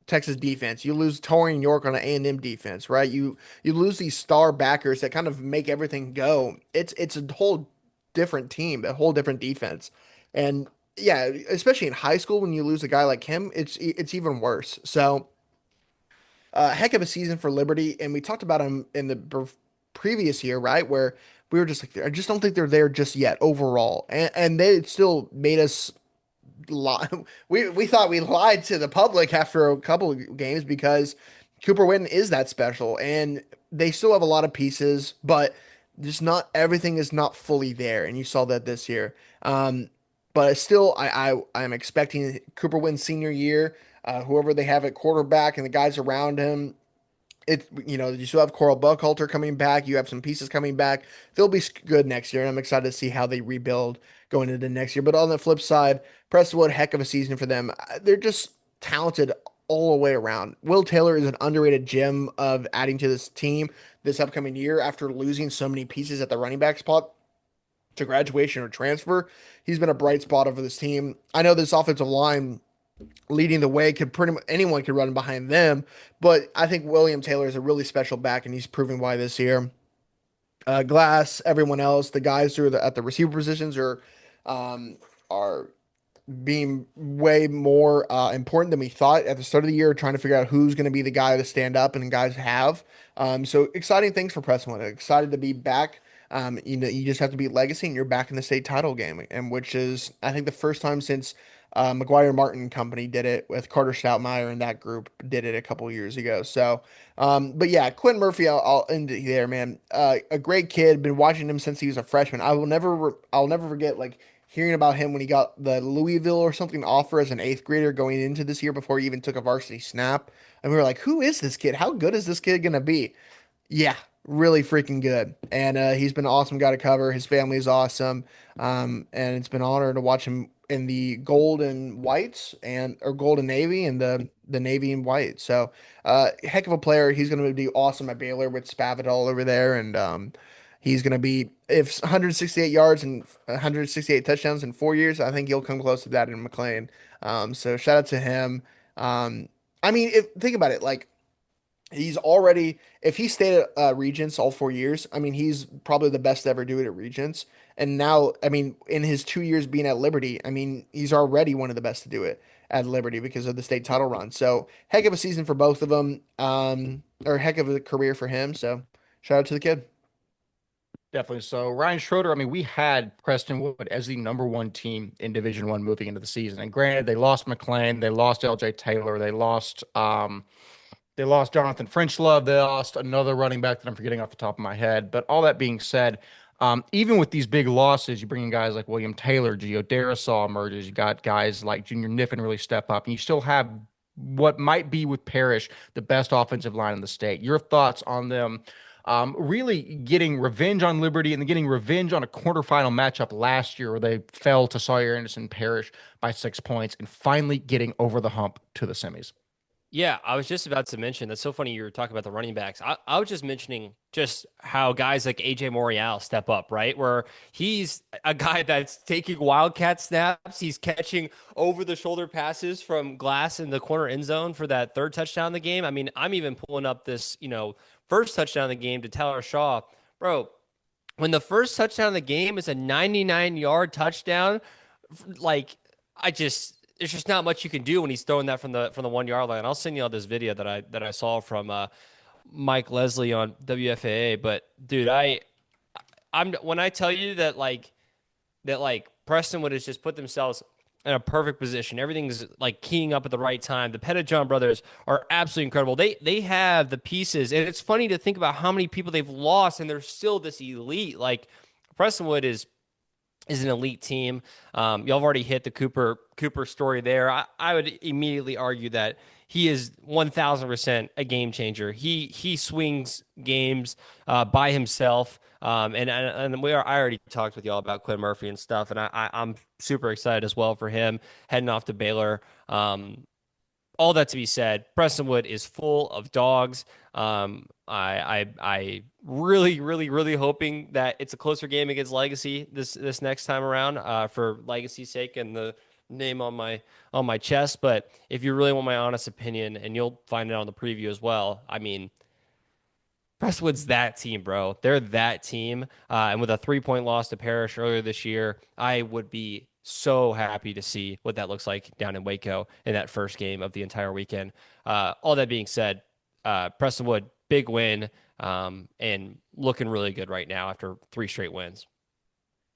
Texas defense, you lose Torian York on an A&M defense, right? You lose these star backers that kind of make everything go. It's a whole different team, a whole different defense, and yeah, especially in high school when you lose a guy like him, it's even worse. So. Heck of a season for Liberty, and we talked about him in the previous year, right? Where we were just like, I just don't think they're there just yet overall, and they still made us lie. We thought we lied to the public after a couple of games because Cooper Witten is that special, and they still have a lot of pieces, but just not everything is not fully there, and you saw that this year. But still, I'm expecting Cooper Witten's senior year. Whoever they have at quarterback and the guys around him, you still have Coral Buckhalter coming back. You have some pieces coming back. They'll be good next year, and I'm excited to see how they rebuild going into next year. But on the flip side, Prestonwood, heck of a season for them. They're just talented all the way around. Will Taylor is an underrated gem of adding to this team this upcoming year after losing so many pieces at the running back spot to graduation or transfer. He's been a bright spot over this team. I know this offensive line leading the way could pretty much anyone could run behind them, but I think William Taylor is a really special back, and he's proving why this year. Glass, everyone else, the guys who are at the receiver positions are being way more important than we thought at the start of the year, trying to figure out who's going to be the guy to stand up, and guys have. So exciting things for Prestonwood. Excited to be back. You just have to beat Legacy, and you're back in the state title game, and which is I think the first time since McGuire Martin Company did it with Carter Stoutmeyer, and that group did it a couple years ago. So, but yeah, Quinn Murphy, I'll end it there, man. A great kid. Been watching him since he was a freshman. I'll never forget like hearing about him when he got the Louisville or something offer as an 8th grader going into this year before he even took a varsity snap. And we were like, who is this kid? How good is this kid gonna be? Yeah, really freaking good. And he's been an awesome guy to cover. His family is awesome. And it's been an honor to watch him in the gold and whites and or gold and navy and the navy and white. So heck of a player. He's gonna be awesome at Baylor with Spavital over there. And he's gonna be if 168 yards and 168 touchdowns in 4 years, I think he'll come close to that in McLean. So shout out to him. I mean, if think about it, like he's already, if he stayed at Regents all 4 years, I mean, he's probably the best to ever do it at Regents. And now, I mean, in his 2 years being at Liberty, I mean, he's already one of the best to do it at Liberty because of the state title run. So, heck of a season for both of them, or heck of a career for him. So, shout out to the kid. Definitely. So Ryan Schroeder, I mean, we had Prestonwood as the number one team in Division One moving into the season. And granted, they lost McLean, they lost LJ Taylor, they lost Jonathan Frenchlove. They lost another running back that I'm forgetting off the top of my head. But all that being said, even with these big losses, you bring in guys like William Taylor, Gio Darisaw emerges. You got guys like Junior Niffin really step up, and you still have what might be with Parrish the best offensive line in the state. Your thoughts on them? Really getting revenge on Liberty and then getting revenge on a quarterfinal matchup last year where they fell to Sawyer Anderson Parrish by 6 points and finally getting over the hump to the semis. Yeah, I was just about to mention that's so funny you were talking about the running backs. I was just mentioning just how guys like AJ Morial step up, right? Where he's a guy that's taking wildcat snaps, he's catching over the shoulder passes from Glass in the corner end zone for that third touchdown in the game. I mean, I'm even pulling up this, first touchdown in the game to Tyler Shaw. Bro, when the first touchdown in the game is a 99-yard touchdown, like I just there's just not much you can do when he's throwing that from the 1 yard line. I'll send you all this video that I saw from Mike Leslie on WFAA. But dude, I'm when I tell you that Prestonwood has just put themselves in a perfect position. Everything's like keying up at the right time. The Pettijohn brothers are absolutely incredible. They have the pieces, and it's funny to think about how many people they've lost, and they're still this elite. Like Prestonwood is an elite team. Y'all have already hit the Cooper story there. I would immediately argue that he is 1,000% a game changer. He swings games by himself. I already talked with y'all about Quinn Murphy and stuff, and I'm super excited as well for him heading off to Baylor. All that to be said, Prestonwood is full of dogs. I really, really, really hoping that it's a closer game against Legacy this next time around, for Legacy's sake and the name on my chest. But if you really want my honest opinion, and you'll find it on the preview as well, I mean, Prestonwood's that team, bro. They're that team. And with a 3-point loss to Parrish earlier this year, I would be so happy to see what that looks like down in Waco in that first game of the entire weekend. All that being said, Prestonwood, big win, and looking really good right now after 3 straight wins.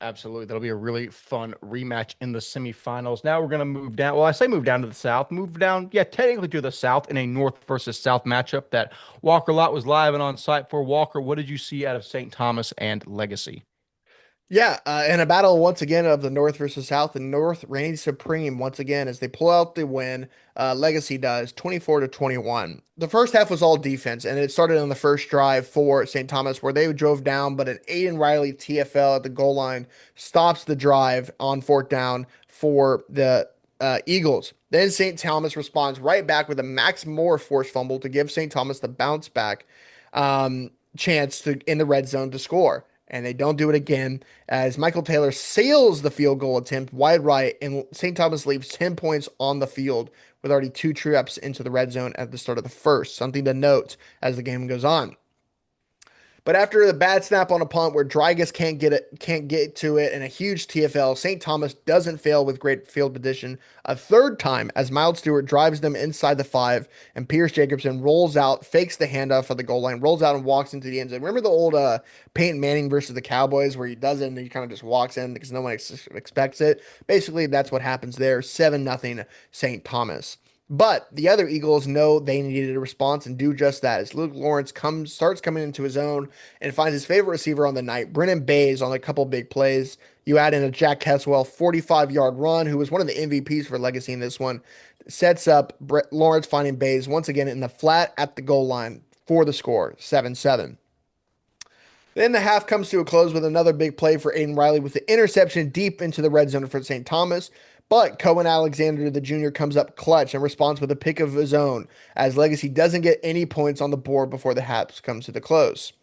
Absolutely. That'll be a really fun rematch in the semifinals. Now we're going to move down. Well, I say move down to the south. Move down, yeah, technically to the south in a north versus south matchup that Walker Lott was live and on site for. Walker, what did you see out of St. Thomas and Legacy? Yeah, in a battle once again of the North versus South, the North reigns supreme once again as they pull out the win. Legacy does 24-21. The first half was all defense, and it started on the first drive for St. Thomas where they drove down, but an Aiden Riley TFL at the goal line stops the drive on fourth down for the Eagles. Then St. Thomas responds right back with a Max Moore forced fumble to give St. Thomas the bounce back chance to in the red zone to score. And they don't do it again as Michael Taylor sails the field goal attempt wide right, and St. Thomas leaves 10 points on the field with already 2 trips into the red zone at the start of the first. Something to note as the game goes on. But after the bad snap on a punt where Drygas can't get to it, and a huge TFL, St. Thomas doesn't fail with great field position a third time as Miles Stewart drives them inside the 5, and Pierce Jacobson rolls out, fakes the handoff for the goal line, rolls out and walks into the end zone. Remember the old Peyton Manning versus the Cowboys where he does it and he kind of just walks in because no one expects it? Basically, that's what happens there. 7-0 St. Thomas. But the other Eagles know they needed a response and do just that as Luke Lawrence starts coming into his own and finds his favorite receiver on the night, Brennan Bays, on a couple big plays. You add in a Jack Heswell 45-yard run, who was one of the MVPs for Legacy in this one, sets up Lawrence finding Bays once again in the flat at the goal line for the score, 7-7. Then the half comes to a close with another big play for Aiden Riley with the interception deep into the red zone for St. Thomas. But Cohen Alexander, the junior, comes up clutch and responds with a pick of his own as Legacy doesn't get any points on the board before the half comes to the close.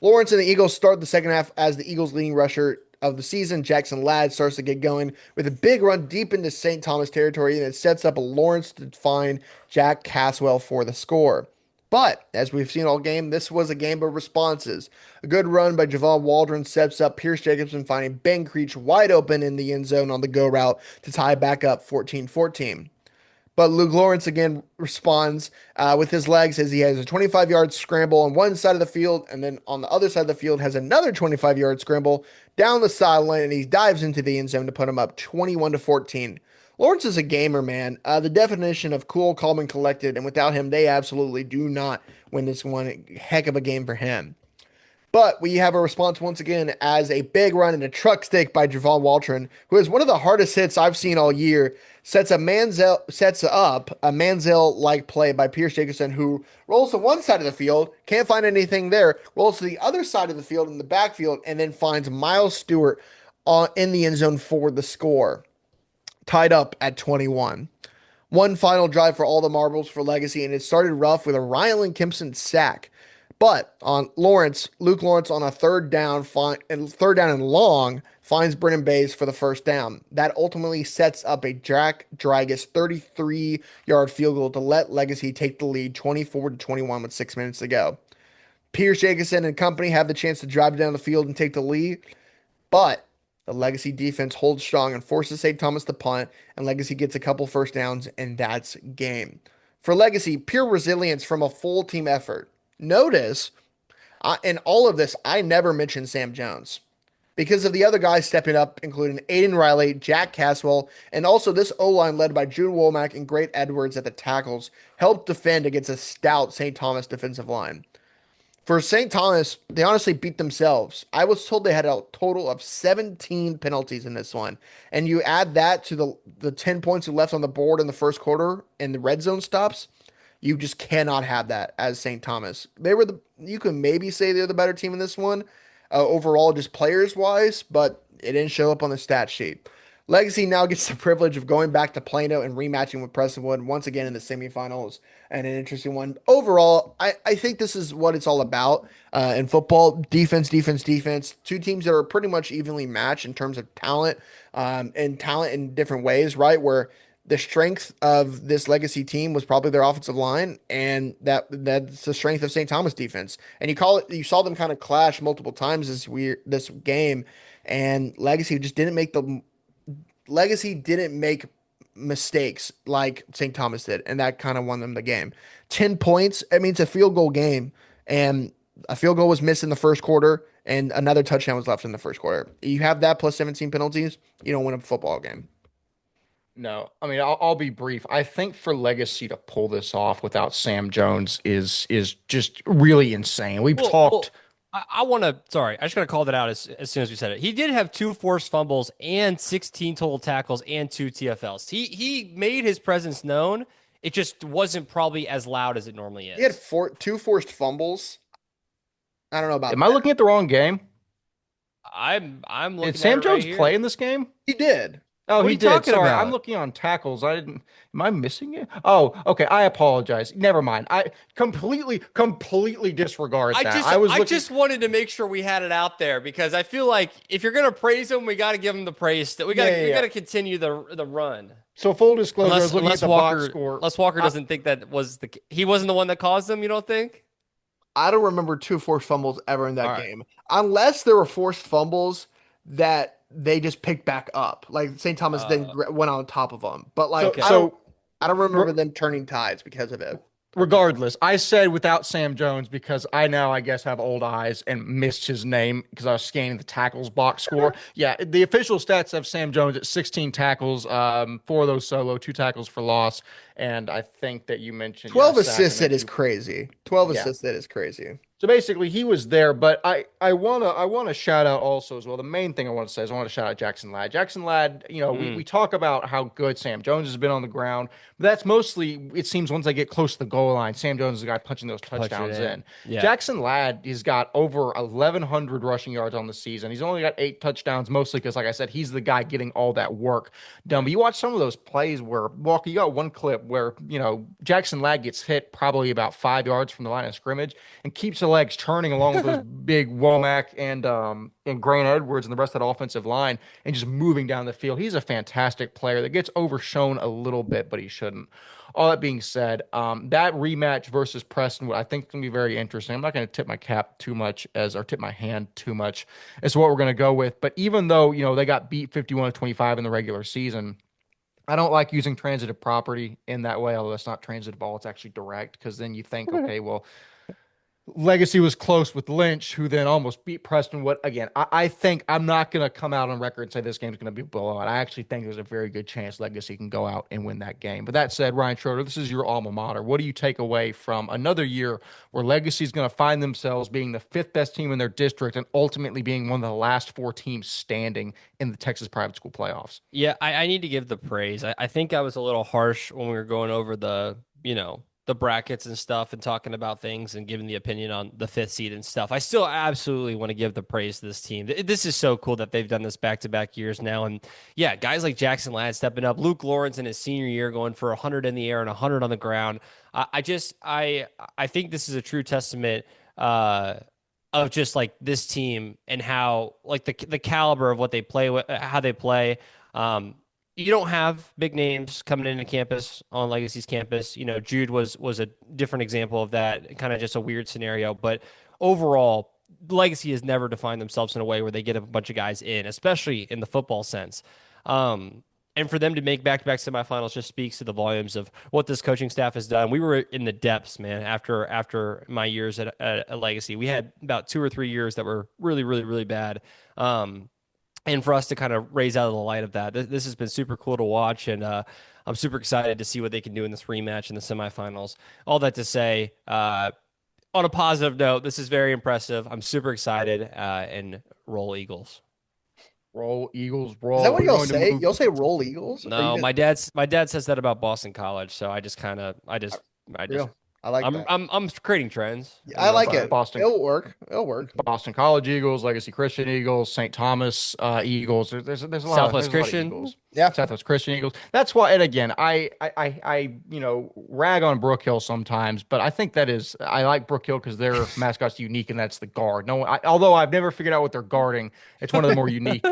Lawrence and the Eagles start the second half as the Eagles' leading rusher of the season, Jackson Ladd, starts to get going with a big run deep into St. Thomas territory, and it sets up Lawrence to find Jack Caswell for the score. But, as we've seen all game, this was a game of responses. A good run by Javon Waldron sets up Pierce Jacobson finding Ben Creech wide open in the end zone on the go route to tie back up 14-14. But Luke Lawrence again responds with his legs as he has a 25-yard scramble on one side of the field, and then on the other side of the field has another 25-yard scramble down the sideline, and he dives into the end zone to put him up 21-14. Lawrence is a gamer, man. The definition of cool, calm, and collected, and without him, they absolutely do not win this one. Heck of a game for him. But we have a response once again as a big run and a truck stick by Javon Waldron, who is one of the hardest hits I've seen all year. Sets up a Manziel-like play by Pierce Jacobson, who rolls to one side of the field, can't find anything there, rolls to the other side of the field in the backfield, and then finds Miles Stewart in the end zone for the score. Tied up at 21. One final drive for all the marbles for Legacy, and it started rough with a Ryan Kempson sack. But on Luke Lawrence on a third down and long finds Brennan Bays for the first down. That ultimately sets up a Jack Dragus 33-yard field goal to let Legacy take the lead 24-21 with 6 minutes to go. Pierce Jacobson and company have the chance to drive down the field and take the lead, but the Legacy defense holds strong and forces St. Thomas to punt, and Legacy gets a couple first downs, and that's game. For Legacy, pure resilience from a full team effort. Notice, in all of this, I never mentioned Sam Jones because of the other guys stepping up, including Aiden Riley, Jack Caswell, and also this O-line led by Jude Womack and Great Edwards at the tackles helped defend against a stout St. Thomas defensive line. For St. Thomas, they honestly beat themselves. I was told they had a total of 17 penalties in this one. And you add that to the 10 points you left on the board in the first quarter and the red zone stops, you just cannot have that as St. Thomas. You can maybe say they're the better team in this one, overall, just players wise, but it didn't show up on the stat sheet. Legacy now gets the privilege of going back to Plano and rematching with Prestonwood once again in the semifinals, and an interesting one. Overall, I think this is what it's all about in football: defense. Two teams that are pretty much evenly matched in terms of talent, and talent in different ways, right? Where the strength of this Legacy team was probably their offensive line, and that's the strength of St. Thomas defense. And you saw them kind of clash multiple times this game, and Legacy didn't make mistakes like St. Thomas did, and that kind of won them the game. 10 points, I mean, it's a field goal game, and a field goal was missed in the first quarter, and another touchdown was left in the first quarter. You have that plus 17 penalties, you don't win a football game. No, I mean, I'll be brief. I think for Legacy to pull this off without Sam Jones is just really insane. We've talked. I want to. Sorry, I just got to call that out as soon as we said it. He did have 2 forced fumbles and 16 total tackles and 2 TFLs. He made his presence known. It just wasn't probably as loud as it normally is. He had 2 forced fumbles. I don't know about. Am I looking at the wrong game? I'm looking. Did Sam Jones right play in this game? He did. Oh, What he are you did. talking Sorry, about? I'm looking on tackles. Am I missing it? Oh, okay. I apologize. Never mind. I completely disregard that. I just wanted to make sure we had it out there because I feel like if you're gonna praise him, we got to give him the praise. That we got to continue the run. So full disclosure, I was looking at the box score. Unless Walker doesn't think that was he wasn't the one that caused them. You don't think? I don't remember 2 forced fumbles ever in that All right. game, unless there were forced fumbles that they just picked back up. Like St. Thomas then went on top of them. But like, Okay. I don't remember them turning tides because of it. Regardless, I said without Sam Jones because I now, I guess, have old eyes and missed his name because I was scanning the tackles box score. Yeah, the official stats have Sam Jones at 16 tackles, 4 of those solo, 2 tackles for loss, And I think that you mentioned 12 sack and assisted then is two. crazy. 12 Yeah. assisted is crazy. So basically, he was there, but I wanna shout out also as well. The main thing I want to say is I want to shout out Jackson Ladd. Jackson Ladd, we talk about how good Sam Jones has been on the ground, but that's mostly it seems once they get close to the goal line, Sam Jones is the guy punching those touchdowns in. Yeah. Jackson Ladd has got over 1,100 rushing yards on the season. He's only got 8 touchdowns, mostly because, like I said, he's the guy getting all that work done. But you watch some of those plays where Walker, you got one clip where Jackson Ladd gets hit probably about 5 yards from the line of scrimmage and keeps the legs turning along with those big Womack and Grant Edwards and the rest of that offensive line and just moving down the field. He's a fantastic player that gets overshown a little bit, but he shouldn't. All that being said, that rematch versus Prestonwood, I think, is going to be very interesting. I'm not going to tip my cap too much or tip my hand too much as to what we're going to go with. But even though they got beat 51-25 in the regular season, I don't like using transitive property in that way, although it's not transitive ball, it's actually direct, because then you think, okay, well, Legacy was close with Lynch, who then almost beat Prestonwood. Again, I think I'm not going to come out on record and say this game's going to be a blowout. I actually think there's a very good chance Legacy can go out and win that game. But that said, Ryan Schroeder, this is your alma mater. What do you take away from another year where Legacy is going to find themselves being the 5th best team in their district and ultimately being one of the last 4 teams standing in the Texas private school playoffs? Yeah, I need to give the praise. I think I was a little harsh when we were going over the brackets and stuff and talking about things and giving the opinion on the 5th seed and stuff. I still absolutely want to give the praise to this team. This is so cool that they've done this back-to-back years now. And yeah, guys like Jackson Ladd stepping up, Luke Lawrence in his senior year going for 100 in the air and 100 on the ground. I think this is a true testament of just like this team and how like the caliber of what they play with, how they play. You don't have big names coming into campus on Legacy's campus. Jude was a different example of that, kind of just a weird scenario. But overall, Legacy has never defined themselves in a way where they get a bunch of guys in, especially in the football sense. And for them to make back-to-back semifinals just speaks to the volumes of what this coaching staff has done. We were in the depths, man, after my years at Legacy. We had about 2 or 3 years that were really, really, really bad. And for us to kind of raise out of the light of that, this has been super cool to watch, and I'm super excited to see what they can do in this rematch in the semifinals. All that to say, on a positive note, this is very impressive. I'm super excited, and roll Eagles. Roll Eagles, roll. Is that what We're y'all going to say? move- Y'all say roll Eagles? No, my dad says that about Boston College, so I just Real. I like that. I'm creating trends. I like it. Boston. It'll work. It'll work. Boston College Eagles, Legacy Christian Eagles, St. Thomas Eagles. There's a lot Southwest of Christian? Eagles. Yeah. Southwest Christian Eagles. That's why. And again, I rag on Brook Hill sometimes, but I think I like Brook Hill because their mascot's unique, and that's the guard. Although I've never figured out what they're guarding, it's one of the more unique.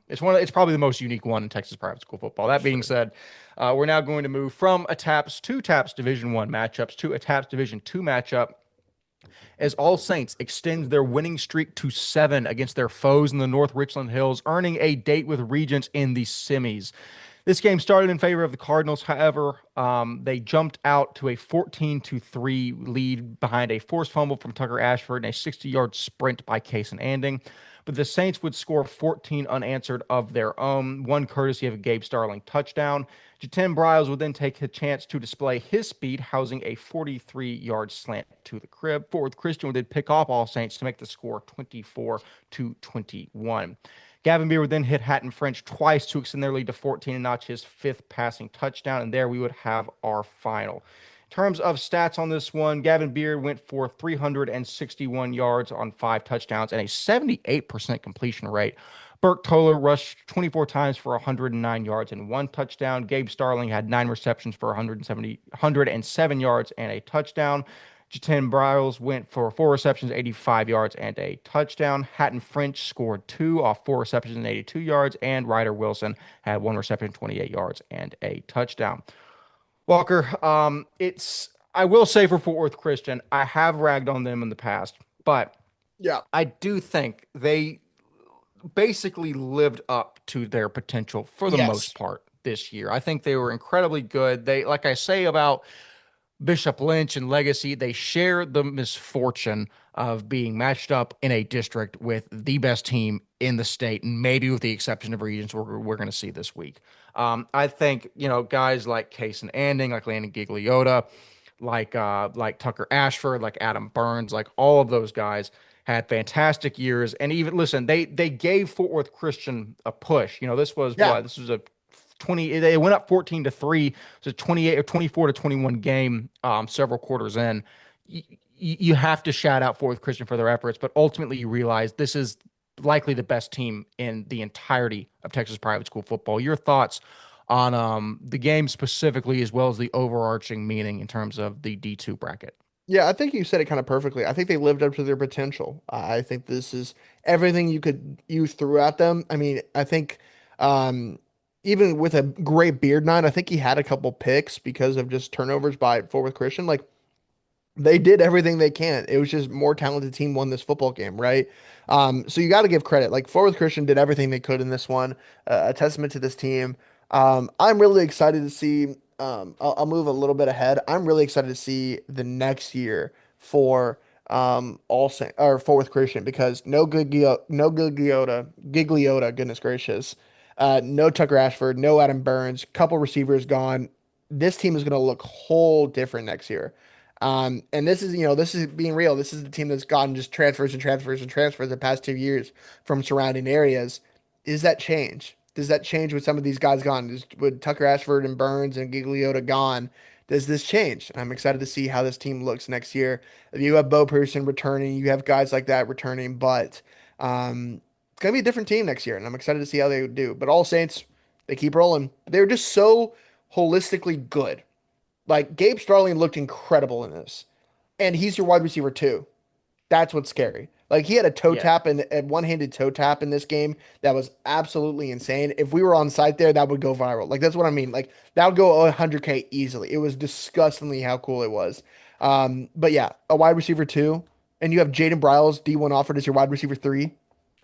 It's probably the most unique one in Texas private school football. That being said, we're now going to move from a TAPS Division I matchups to a TAPS Division II matchup, as All Saints extends their winning streak to 7 against their foes in the North Richland Hills, earning a date with Regents in the semis. This game started in favor of the Cardinals. However, they jumped out to a 14-3 lead behind a forced fumble from Tucker Ashford and a 60-yard sprint by Kason Anding. But the Saints would score 14 unanswered of their own, one courtesy of a Gabe Starling touchdown. Jatin Briles would then take a chance to display his speed, housing a 43-yard slant to the crib. Forward Christian would then pick off All Saints to make the score 24-21. Gavin Beer would then hit Hatton French twice to extend their lead to 14 and notch his 5th passing touchdown. And there we would have our final. In terms of stats on this one, Gavin Beard went for 361 yards on 5 touchdowns and a 78% completion rate. Burke Toller rushed 24 times for 109 yards and 1 touchdown. Gabe Starling had 9 receptions for 107 yards and a touchdown. Jatin Briles went for 4 receptions, 85 yards, and a touchdown. Hatton French scored 2 off 4 receptions and 82 yards. And Ryder Wilson had 1 reception, 28 yards, and a touchdown. Walker, I will say for Fort Worth Christian, I have ragged on them in the past, but Yeah. I do think they basically lived up to their potential for the Yes. most part this year. I think they were incredibly good. They, like I say about Bishop Lynch and Legacy, they share the misfortune of being matched up in a district with the best team in the state, and maybe with the exception of Regents, we're going to see this week. I think, guys like Case and Anding, like Landon Gigliotta, like Tucker Ashford, like Adam Burns, like all of those guys had fantastic years. And even listen, they gave Fort Worth Christian a push. This was Yeah. what? This was a 20, they went up 14-3. It's a 28 or 24-21 game several quarters in. You have to shout out Fort Worth Christian for their efforts, but ultimately you realize this is likely the best team in the entirety of Texas private school football. Your thoughts on the game specifically, as well as the overarching meaning in terms of the D2 bracket? Yeah, I think you said it kind of perfectly. I think they lived up to their potential. I think this is everything you threw at them. I mean, I think um, even with a great beard night, I think he had a couple picks because of just turnovers by Fort Worth Christian. Like they did everything they can. It was just more talented team won this football game, right? So you got to give credit. Like Fort Worth Christian did everything they could in this one. A testament to this team. I'm really excited to see. I'll move a little bit ahead. I'm really excited to see the next year for all Saint or Fort Worth Christian because no Gigliota, goodness gracious, no Tucker Ashford, no Adam Burns, couple receivers gone. This team is going to look whole different next year. And this is being real. This is the team that's gotten just transfers and transfers and transfers the past 2 years from surrounding areas. Is that change? Does that change with some of these guys gone? With Tucker Ashford and Burns and Gigliota gone, does this change? I'm excited to see how this team looks next year. You have Bo Pearson returning, you have guys like that returning, but it's gonna be a different team next year, and I'm excited to see how they do. But All Saints, they keep rolling. They're just so holistically good. Like Gabe Starling looked incredible in this, and he's your wide receiver too. That's what's scary. Like he had a toe Yeah. tap and a one-handed toe tap in this game that was absolutely insane. If we were on site there, that would go viral. Like that's what I mean. Like that would go 100K easily. It was disgustingly how cool it was. But yeah, a wide receiver two, and you have Jaden Bryles D1 offered as your wide receiver three.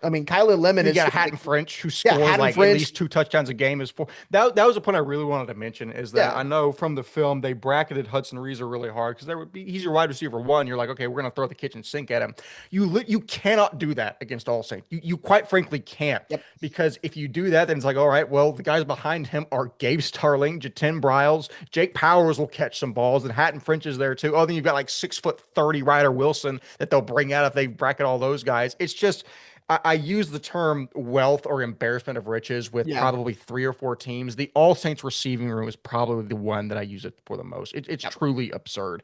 I mean, Kyler Lemon You is got still, Hatton French, who yeah, scores Haddon like at French, least 2 touchdowns a game. Is for that was a point I really wanted to mention. Is that yeah, I know from the film they bracketed Hudson Reeser really hard because he's your wide receiver one. You're like, okay, we're gonna throw the kitchen sink at him. You cannot do that against All Saints. You quite frankly can't, yep, because if you do that, then it's like, all right, well, the guys behind him are Gabe Starling, Jatin Bryles, Jake Powers will catch some balls, and Hatton French is there too. Oh, then you've got like 6'30" Ryder Wilson that they'll bring out if they bracket all those guys. It's just I use the term wealth or embarrassment of riches with yeah, probably 3 or 4 teams. The All Saints receiving room is probably the one that I use it for the most. It's yep, truly absurd.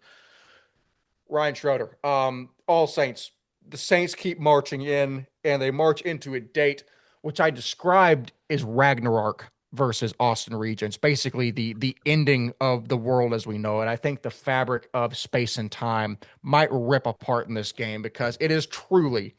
Ryan Schroeder, All Saints. The Saints keep marching in, and they march into a date which I described as Ragnarok versus Austin Regents, basically the ending of the world as we know it. I think the fabric of space and time might rip apart in this game because it is truly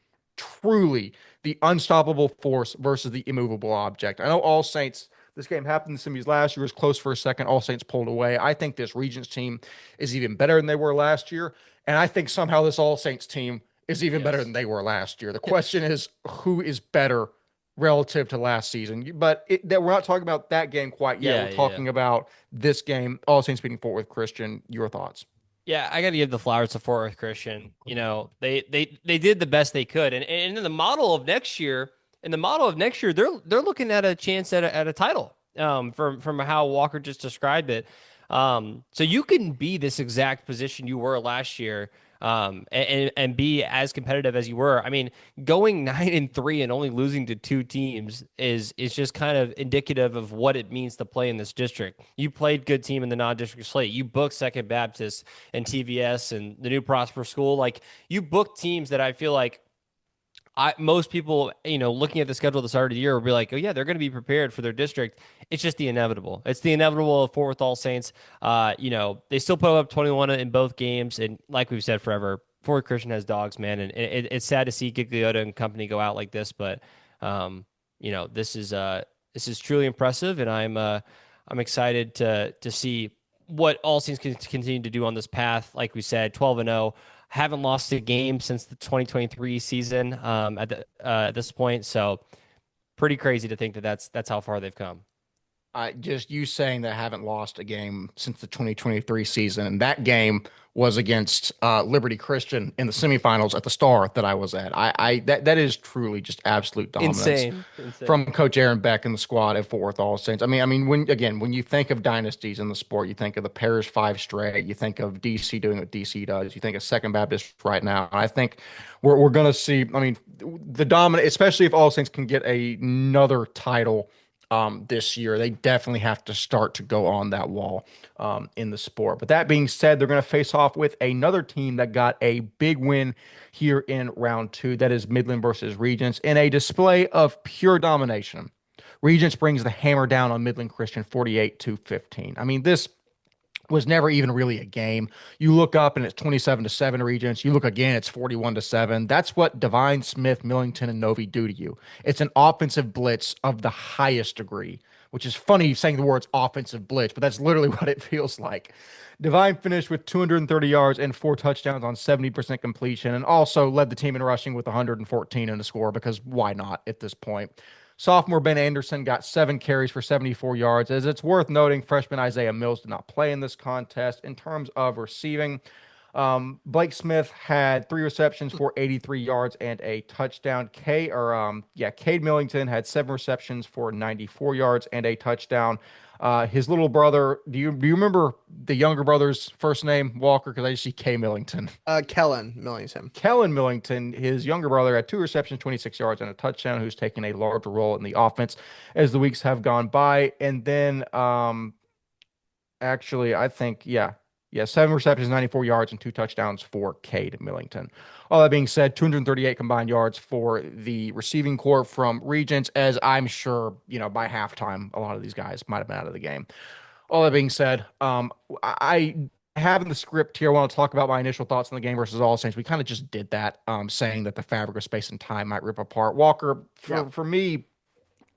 the unstoppable force versus the immovable object. I know All Saints, this game happened in semis last year, was close for a second. All Saints pulled away. I think this Regents team is even better than they were last year. And I think somehow this All Saints team is even better than Yes. they were last year. The question is, who is better relative to last season? But that we're not talking about that game quite yet. Yeah, We're yeah. talking about this game, All Saints beating Fort Worth Christian. Your thoughts? Yeah, I got to give the flowers to Fort Worth Christian. They did the best they could, and in the model of next year, they're looking at a chance at a title. From how Walker just described it, so you can be this exact position you were last year, and be as competitive as you were. I mean, going 9-3 and only losing to 2 teams is just kind of indicative of what it means to play in this district. You played good team in the non-district slate. You booked Second Baptist and TVS and the New Prosper School. Like you booked teams that I feel like most people, looking at the schedule at the start of the year will be like, oh yeah, they're going to be prepared for their district. It's just the inevitable. It's the inevitable of Fort Worth All Saints. They still put up 21 in both games. And like we've said forever, Fort Worth Christian has dogs, man. And it's sad to see Gigliotta and company go out like this, but this is truly impressive. And I'm excited to see what All Saints can continue to do on this path. Like we said, 12-0. Haven't lost a game since the 2023 season at this point. So pretty crazy to think that that's how far they've come. Just you saying that I haven't lost a game since the 2023 season, and that game was against Liberty Christian in the semifinals at the Star that I was at. That is truly just absolute dominance Insane. from Coach Aaron Beck and the squad at Fort Worth All Saints. I mean, when you think of dynasties in the sport, you think of the Parish Five straight, you think of DC doing what DC does, you think of Second Baptist right now. And I think we're going to see. I mean, the dominant, especially if All Saints can get another title this year. They definitely have to start to go on that wall in the sport. But that being said, they're going to face off with another team that got a big win here in round two. That is Midland versus Regents in a display of pure domination. Regents brings the hammer down on Midland Christian 48-15. I mean, this was never even really a game. You look up and it's 27-7 Regents. You look again, it's 41-7. That's what Divine, Smith, Millington, and Novi do to you. It's an offensive blitz of the highest degree, which is funny saying the words offensive blitz, but that's literally what it feels like. Divine finished with 230 yards and 4 touchdowns on 70% completion, and also led the team in rushing with 114 in the score, because why not at this point? Sophomore Ben Anderson got 7 carries for 74 yards. As it's worth noting, freshman Isaiah Mills did not play in this contest. In terms of receiving, Blake Smith had 3 receptions for 83 yards and a touchdown. Cade Millington had 7 receptions for 94 yards and a touchdown. His little brother, do you remember the younger brother's first name, Walker? Because I just see K Millington. Kellen Millington. Kellen Millington, his younger brother, had 2 receptions, 26 yards, and a touchdown, who's taken a larger role in the offense as the weeks have gone by. And then, I think, 7 receptions, 94 yards, and 2 touchdowns for Cade Millington. All that being said, 238 combined yards for the receiving corps from Regents, as I'm sure, by halftime, a lot of these guys might have been out of the game. All that being said, I have in the script here, I want to talk about my initial thoughts on the game versus All Saints. We kind of just did that, saying that the fabric of space and time might rip apart. Walker, for me,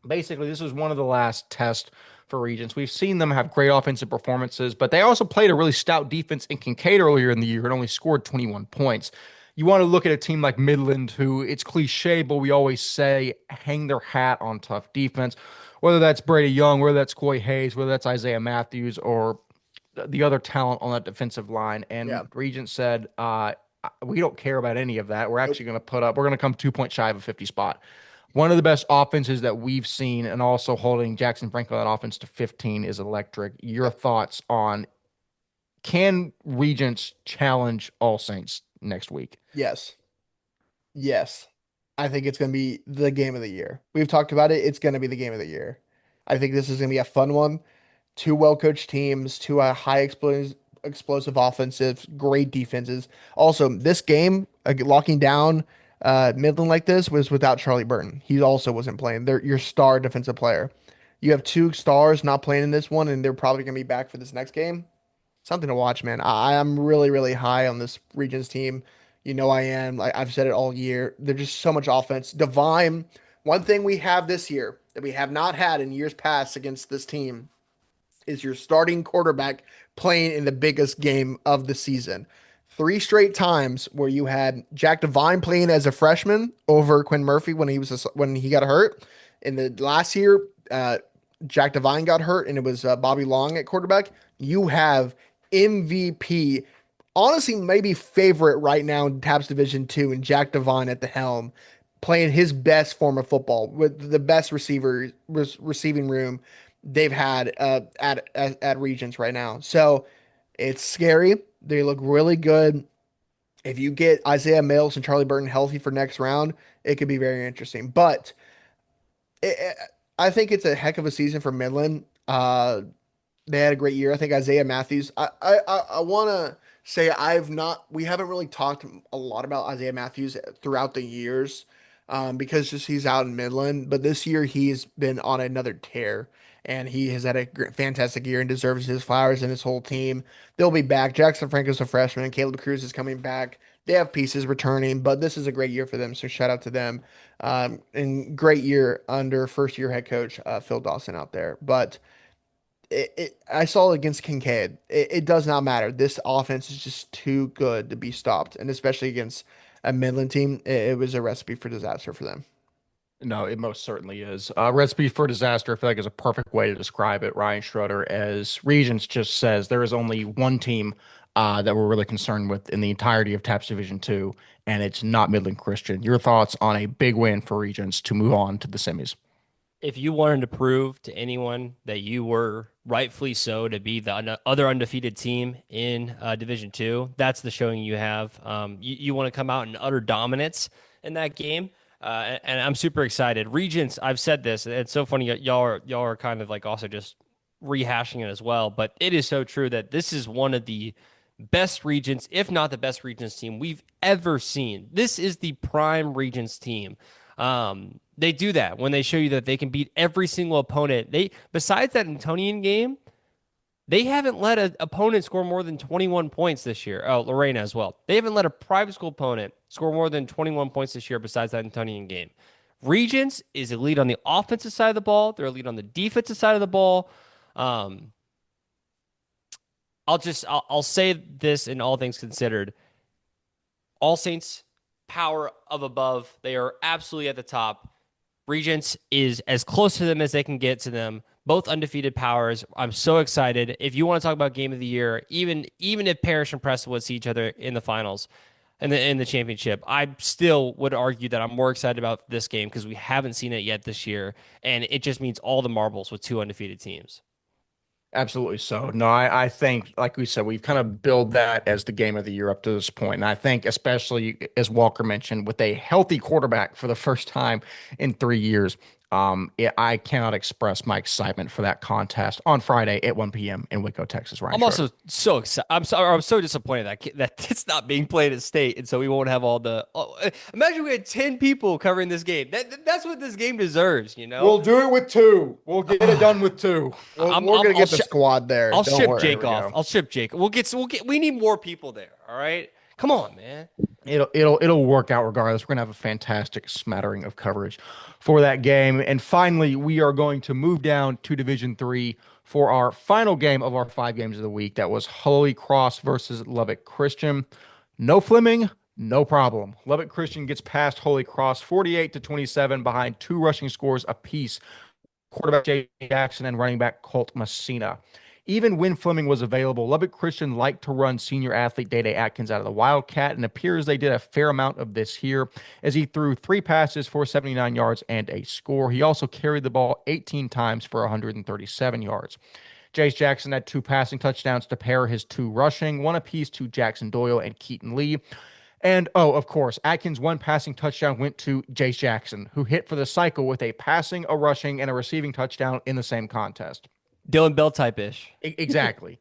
basically, this was one of the last tests for Regents. We've seen them have great offensive performances, but they also played a really stout defense in Kincaid earlier in the year and only scored 21 points. You want to look at a team like Midland, who, it's cliche, but we always say hang their hat on tough defense, whether that's Brady Young, whether that's Coy Hayes, whether that's Isaiah Matthews, or the other talent on that defensive line. And Regents said, we don't care about any of that. We're actually going to we're going to come 2 points shy of a 50 spot. One of the best offenses that we've seen, and also holding Jackson Franklin, that offense, to 15 is electric. Your thoughts on, can Regents challenge All Saints next week? Yes. I think it's going to be the game of the year. We've talked about it. It's going to be the game of the year. I think this is going to be a fun one. 2 well-coached teams, 2 high explosive offensives, great defenses. Also, this game, locking down Midland like this, was without Charlie Burton. He also wasn't playing. They're your star defensive player. You have 2 stars not playing in this one, and they're probably going to be back for this next game. Something to watch, man. I am really, really high on this Regents team. I am. I've said it all year. There's just so much offense. Divine, one thing we have this year that we have not had in years past against this team is your starting quarterback playing in the biggest game of the season. 3 straight times where you had Jack Divine playing as a freshman over Quinn Murphy when he got hurt. In the last year, Jack Divine got hurt, and it was Bobby Long at quarterback. You have MVP, honestly, maybe favorite right now in TAPS Division 2, and Jack Divine at the helm, playing his best form of football with the best receiving room they've had at Regents right now. So it's scary. They look really good. If you get Isaiah Mills and Charlie Burton healthy for next round, it could be very interesting. But I think it's a heck of a season for Midland. They had a great year. I think Isaiah Matthews. I want to say we haven't really talked a lot about Isaiah Matthews throughout the years, because just he's out in Midland. But this year he's been on another tear, and he has had a fantastic year and deserves his flowers, and his whole team. They'll be back. Jackson Franco's a freshman. Caleb Cruz is coming back. They have pieces returning, but this is a great year for them. So shout out to them. And great year under first-year head coach Phil Dawson out there. But I saw it against Kincaid. It does not matter. This offense is just too good to be stopped, and especially against a Midland team, it was a recipe for disaster for them. No, it most certainly is. Recipe for disaster, I feel like, is a perfect way to describe it. Ryan Schroeder, as Regents just says, there is only one team that we're really concerned with in the entirety of TAPS Division 2, and it's not Midland Christian. Your thoughts on a big win for Regents to move on to the semis? If you wanted to prove to anyone that you were rightfully so to be the other undefeated team in Division Two, that's the showing you have. You want to come out in utter dominance in that game, and I'm super excited. Regents, I've said this. It's so funny. Y'all are kind of like also just rehashing it as well, but it is so true that this is one of the best Regents, if not the best Regents team we've ever seen. This is the prime Regents team. They do that when they show you that they can beat every single opponent. They, besides that Antonian game, they haven't let an opponent score more than 21 points this year. Oh, Lorena as well. They haven't let a private school opponent score more than 21 points this year besides that Antonian game. Regents is elite on the offensive side of the ball. They're elite on the defensive side of the ball. I'll say this in all things considered. All Saints power of above. They are absolutely at the top. Regents is as close to them as they can get to them. Both undefeated powers. I'm so excited. If you want to talk about game of the year, even if Parrish and Prestonwood see each other in the finals and in the championship, I still would argue that I'm more excited about this game because we haven't seen it yet this year, and it just means all the marbles with two undefeated teams. Absolutely so. No, I think, like we said, we've kind of built that as the game of the year up to this point. And I think, especially as Walker mentioned, with a healthy quarterback for the first time in 3 years, I cannot express my excitement for that contest on Friday at 1 p.m. in Waco, Texas. Ryan I'm Schroeder. also so excited. I'm so disappointed that it's not being played at state, and so we won't have all the. Oh, imagine we had 10 people covering this game. That's what this game deserves. You know, We'll do it with two. We'll get it done with two. We're gonna get the squad there. I'll Don't ship worry. Jake we off. go. I'll ship Jake. We need more people there. All right, come on, man. It'll work out regardless. We're gonna have a fantastic smattering of coverage for that game. And finally, we are going to move down to Division 3 for our final game of our 5 games of the week. That was Holy Cross versus Lubbock Christian. No Fleming, no problem. Lubbock Christian gets past Holy Cross 48-27 behind 2 rushing scores apiece. Quarterback Jay Jackson and running back Colt Messina. Even when Fleming was available, Lubbock Christian liked to run senior athlete Day-Day Atkins out of the Wildcat, and appears they did a fair amount of this here as he threw 3 passes for 79 yards and a score. He also carried the ball 18 times for 137 yards. Jace Jackson had 2 passing touchdowns to pair his 2 rushing, 1 apiece to Jackson Doyle and Keaton Lee. And, oh, of course, Atkins' 1 passing touchdown went to Jace Jackson, who hit for the cycle with a passing, a rushing, and a receiving touchdown in the same contest. Dylan Bell type ish. Exactly.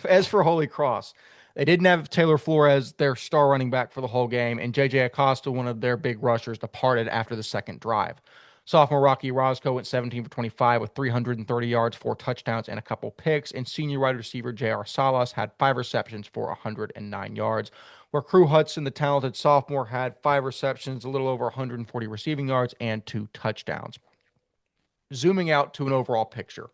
As for Holy Cross, they didn't have Taylor Flores, their star running back, for the whole game, and JJ Acosta, one of their big rushers, departed after the second drive. Sophomore Rocky Roscoe went 17 for 25 with 330 yards, 4 touchdowns, and a couple picks. And senior wide receiver J.R. Salas had 5 receptions for 109 yards. Where Crew Hudson, the talented sophomore, had 5 receptions, a little over 140 receiving yards, and 2 touchdowns. Zooming out to an overall picture.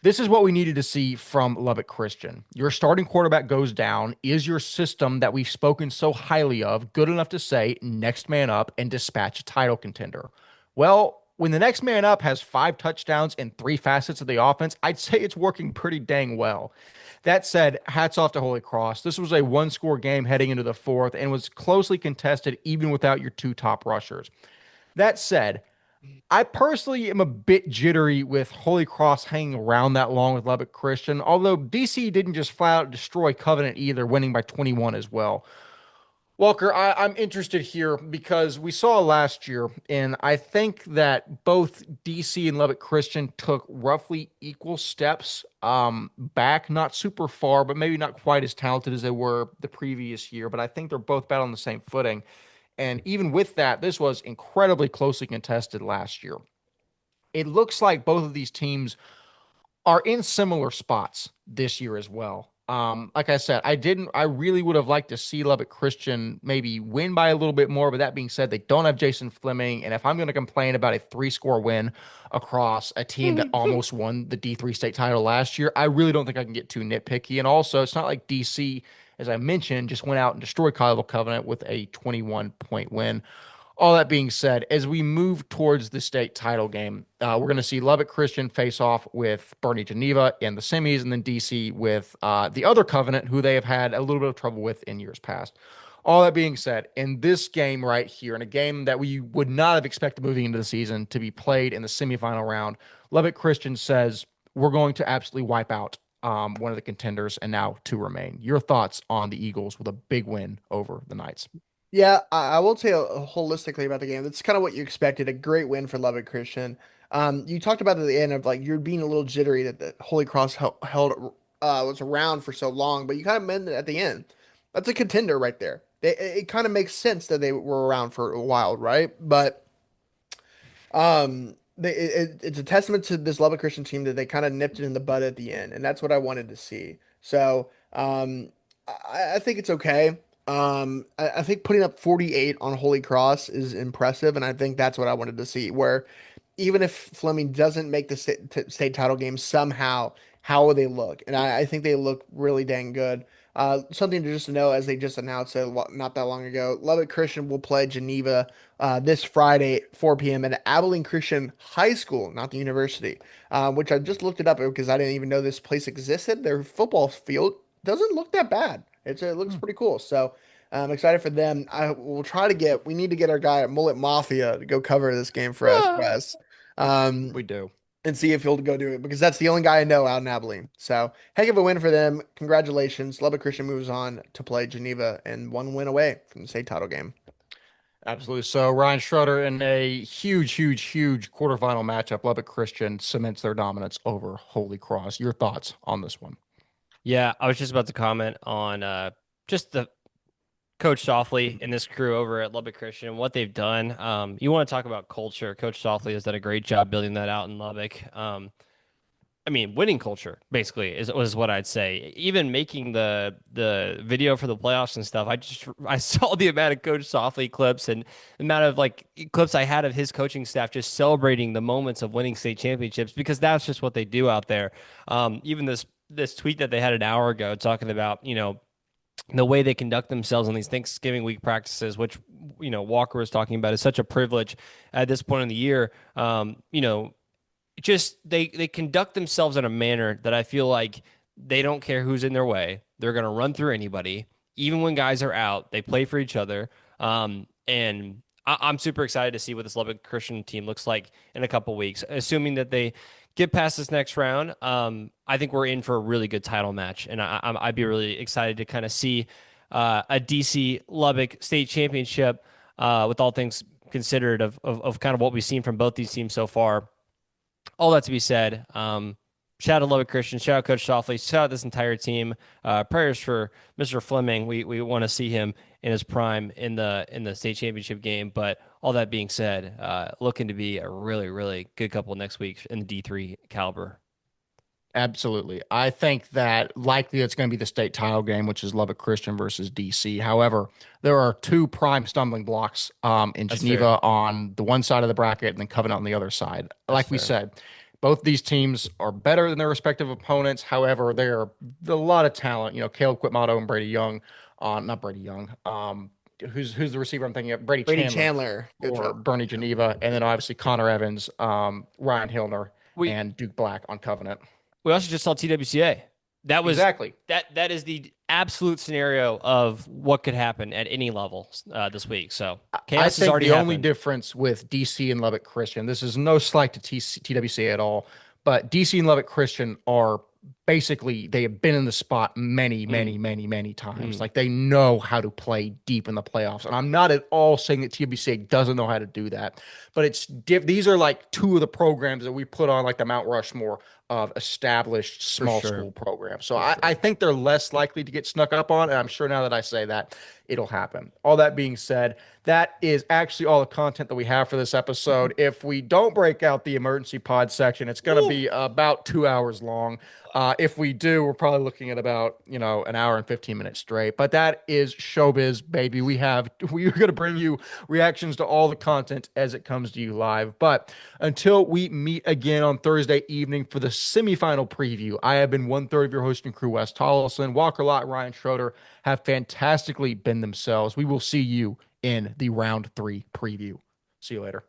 This is what we needed to see from Lubbock Christian. Your starting quarterback goes down. Is your system that we've spoken so highly of good enough to say next man up and dispatch a title contender? Well, when the next man up has 5 touchdowns and 3 facets of the offense, I'd say it's working pretty dang well. That said, hats off to Holy Cross. This was a 1-score game heading into the 4th and was closely contested even without your 2 top rushers. That said, I personally am a bit jittery with Holy Cross hanging around that long with Lubbock Christian, although DC didn't just flat out destroy Covenant either, winning by 21 as well. Walker, I'm interested here because we saw last year, and I think that both DC and Lubbock Christian took roughly equal steps back, not super far, but maybe not quite as talented as they were the previous year, but I think they're both about on the same footing. And even with that, this was incredibly closely contested last year. It looks like both of these teams are in similar spots this year as well. Like I said, I really would have liked to see Lubbock Christian maybe win by a little bit more. But that being said, they don't have Jason Fleming. And if I'm going to complain about a 3-score win across a team that almost won the D3 state title last year, I really don't think I can get too nitpicky. And also, it's not like DC, as I mentioned, just went out and destroyed Colorado Covenant with a 21-point win. All that being said, as we move towards the state title game, we're going to see Lubbock Christian face off with Bernie Geneva in the semis, and then DC with the other Covenant, who they have had a little bit of trouble with in years past. All that being said, in this game right here, in a game that we would not have expected moving into the season to be played in the semifinal round, Lubbock Christian says we're going to absolutely wipe out one of the contenders, and now two remain. Your thoughts on the Eagles with a big win over the Knights? Yeah, I will say holistically about the game. That's kind of what you expected. A great win for Lubbock Christian. You talked about at the end of like you're being a little jittery that the Holy Cross held was around for so long, but you kind of meant it at the end. That's a contender right there. It kind of makes sense that they were around for a while, right? But it's a testament to this Lubbock Christian team that they kind of nipped it in the bud at the end, and that's what I wanted to see. So I think it's okay. I think putting up 48 on Holy Cross is impressive, and I think that's what I wanted to see. Where even if Fleming doesn't make the state title game somehow, how will they look? And I think they look really dang good. Something to just know, as they just announced it not that long ago, Lubbock Christian will play Geneva this Friday, 4 p.m. at Abilene Christian High School, not the university, which I just looked it up because I didn't even know this place existed. Their football field doesn't look that bad. It looks pretty cool. So I'm excited for them. We need to get our guy at Mullet Mafia to go cover this game for us, Wes. We do. And see if he'll go do it because that's the only guy I know out in Abilene. So heck of a win for them. Congratulations. Lubbock Christian moves on to play Geneva and one win away from the state title game. Absolutely. So Ryan Schroeder in a huge quarterfinal matchup. Lubbock Christian cements their dominance over Holy Cross. Your thoughts on this one? Yeah, I was just about to comment on just the Coach Softly and this crew over at Lubbock Christian, what they've done. You want to talk about culture. Coach Softly has done a great job building that out in Lubbock. I mean, winning culture basically was what I'd say. Even making the video for the playoffs and stuff, I saw the amount of Coach Softly clips and the amount of like clips I had of his coaching staff just celebrating the moments of winning state championships because that's just what they do out there. Even this tweet that they had an hour ago talking about, the way they conduct themselves on these Thanksgiving week practices, which, Walker was talking about, is such a privilege at this point in the year. Just they conduct themselves in a manner that I feel like they don't care who's in their way. They're going to run through anybody. Even when guys are out, they play for each other. And I'm super excited to see what this Lubbock Christian team looks like in a couple weeks, assuming that they get past this next round. I think we're in for a really good title match, and I'd be really excited to kind of see a DC Lubbock state championship with all things considered of kind of what we've seen from both these teams so far. All that to be said, shout out Lubbock Christian, shout out Coach Softly, shout out this entire team. Prayers for Mr. Fleming. We want to see him in his prime in the state championship game. But all that being said, looking to be a really, really good couple next week in the D3 caliber. Absolutely. I think that likely it's going to be the state title game, which is Lubbock Christian versus DC. However, there are two prime stumbling blocks in Geneva on the one side of the bracket and then Covenant on the other side. Like we said, both these teams are better than their respective opponents. However, there are a lot of talent. Caleb Quitmato and Brady Young. Not Brady Young. Who's the receiver I'm thinking of? Brady Chandler. Or Bernie Geneva. And then obviously Connor Evans, Ryan Hillner, and Duke Black on Covenant. We also just saw TWCA. That was exactly that is the absolute scenario of what could happen at any level this week. So I think the only difference with DC and Lubbock Christian, this is no slight to TWCA at all, but DC and Lubbock Christian are basically, they have been in the spot many times. Like they know how to play deep in the playoffs. And I'm not at all saying that TWCA doesn't know how to do that, but these are like two of the programs that we put on like the Mount Rushmore of established small school programs. So I think they're less likely to get snuck up on. And I'm sure now that I say that, it'll happen. All that being said, that is actually all the content that we have for this episode. If we don't break out the emergency pod section, it's going to be about 2 hours long. If we do, we're probably looking at about, an hour and 15 minutes straight. But that is showbiz, baby. We're going to bring you reactions to all the content as it comes to you live. But until we meet again on Thursday evening for the semifinal preview. I have been 1/3 of your host and crew, Wes Tolleson. Walker Lott, Ryan Schroeder have fantastically been themselves. We will see you in the round 3 preview. See you later.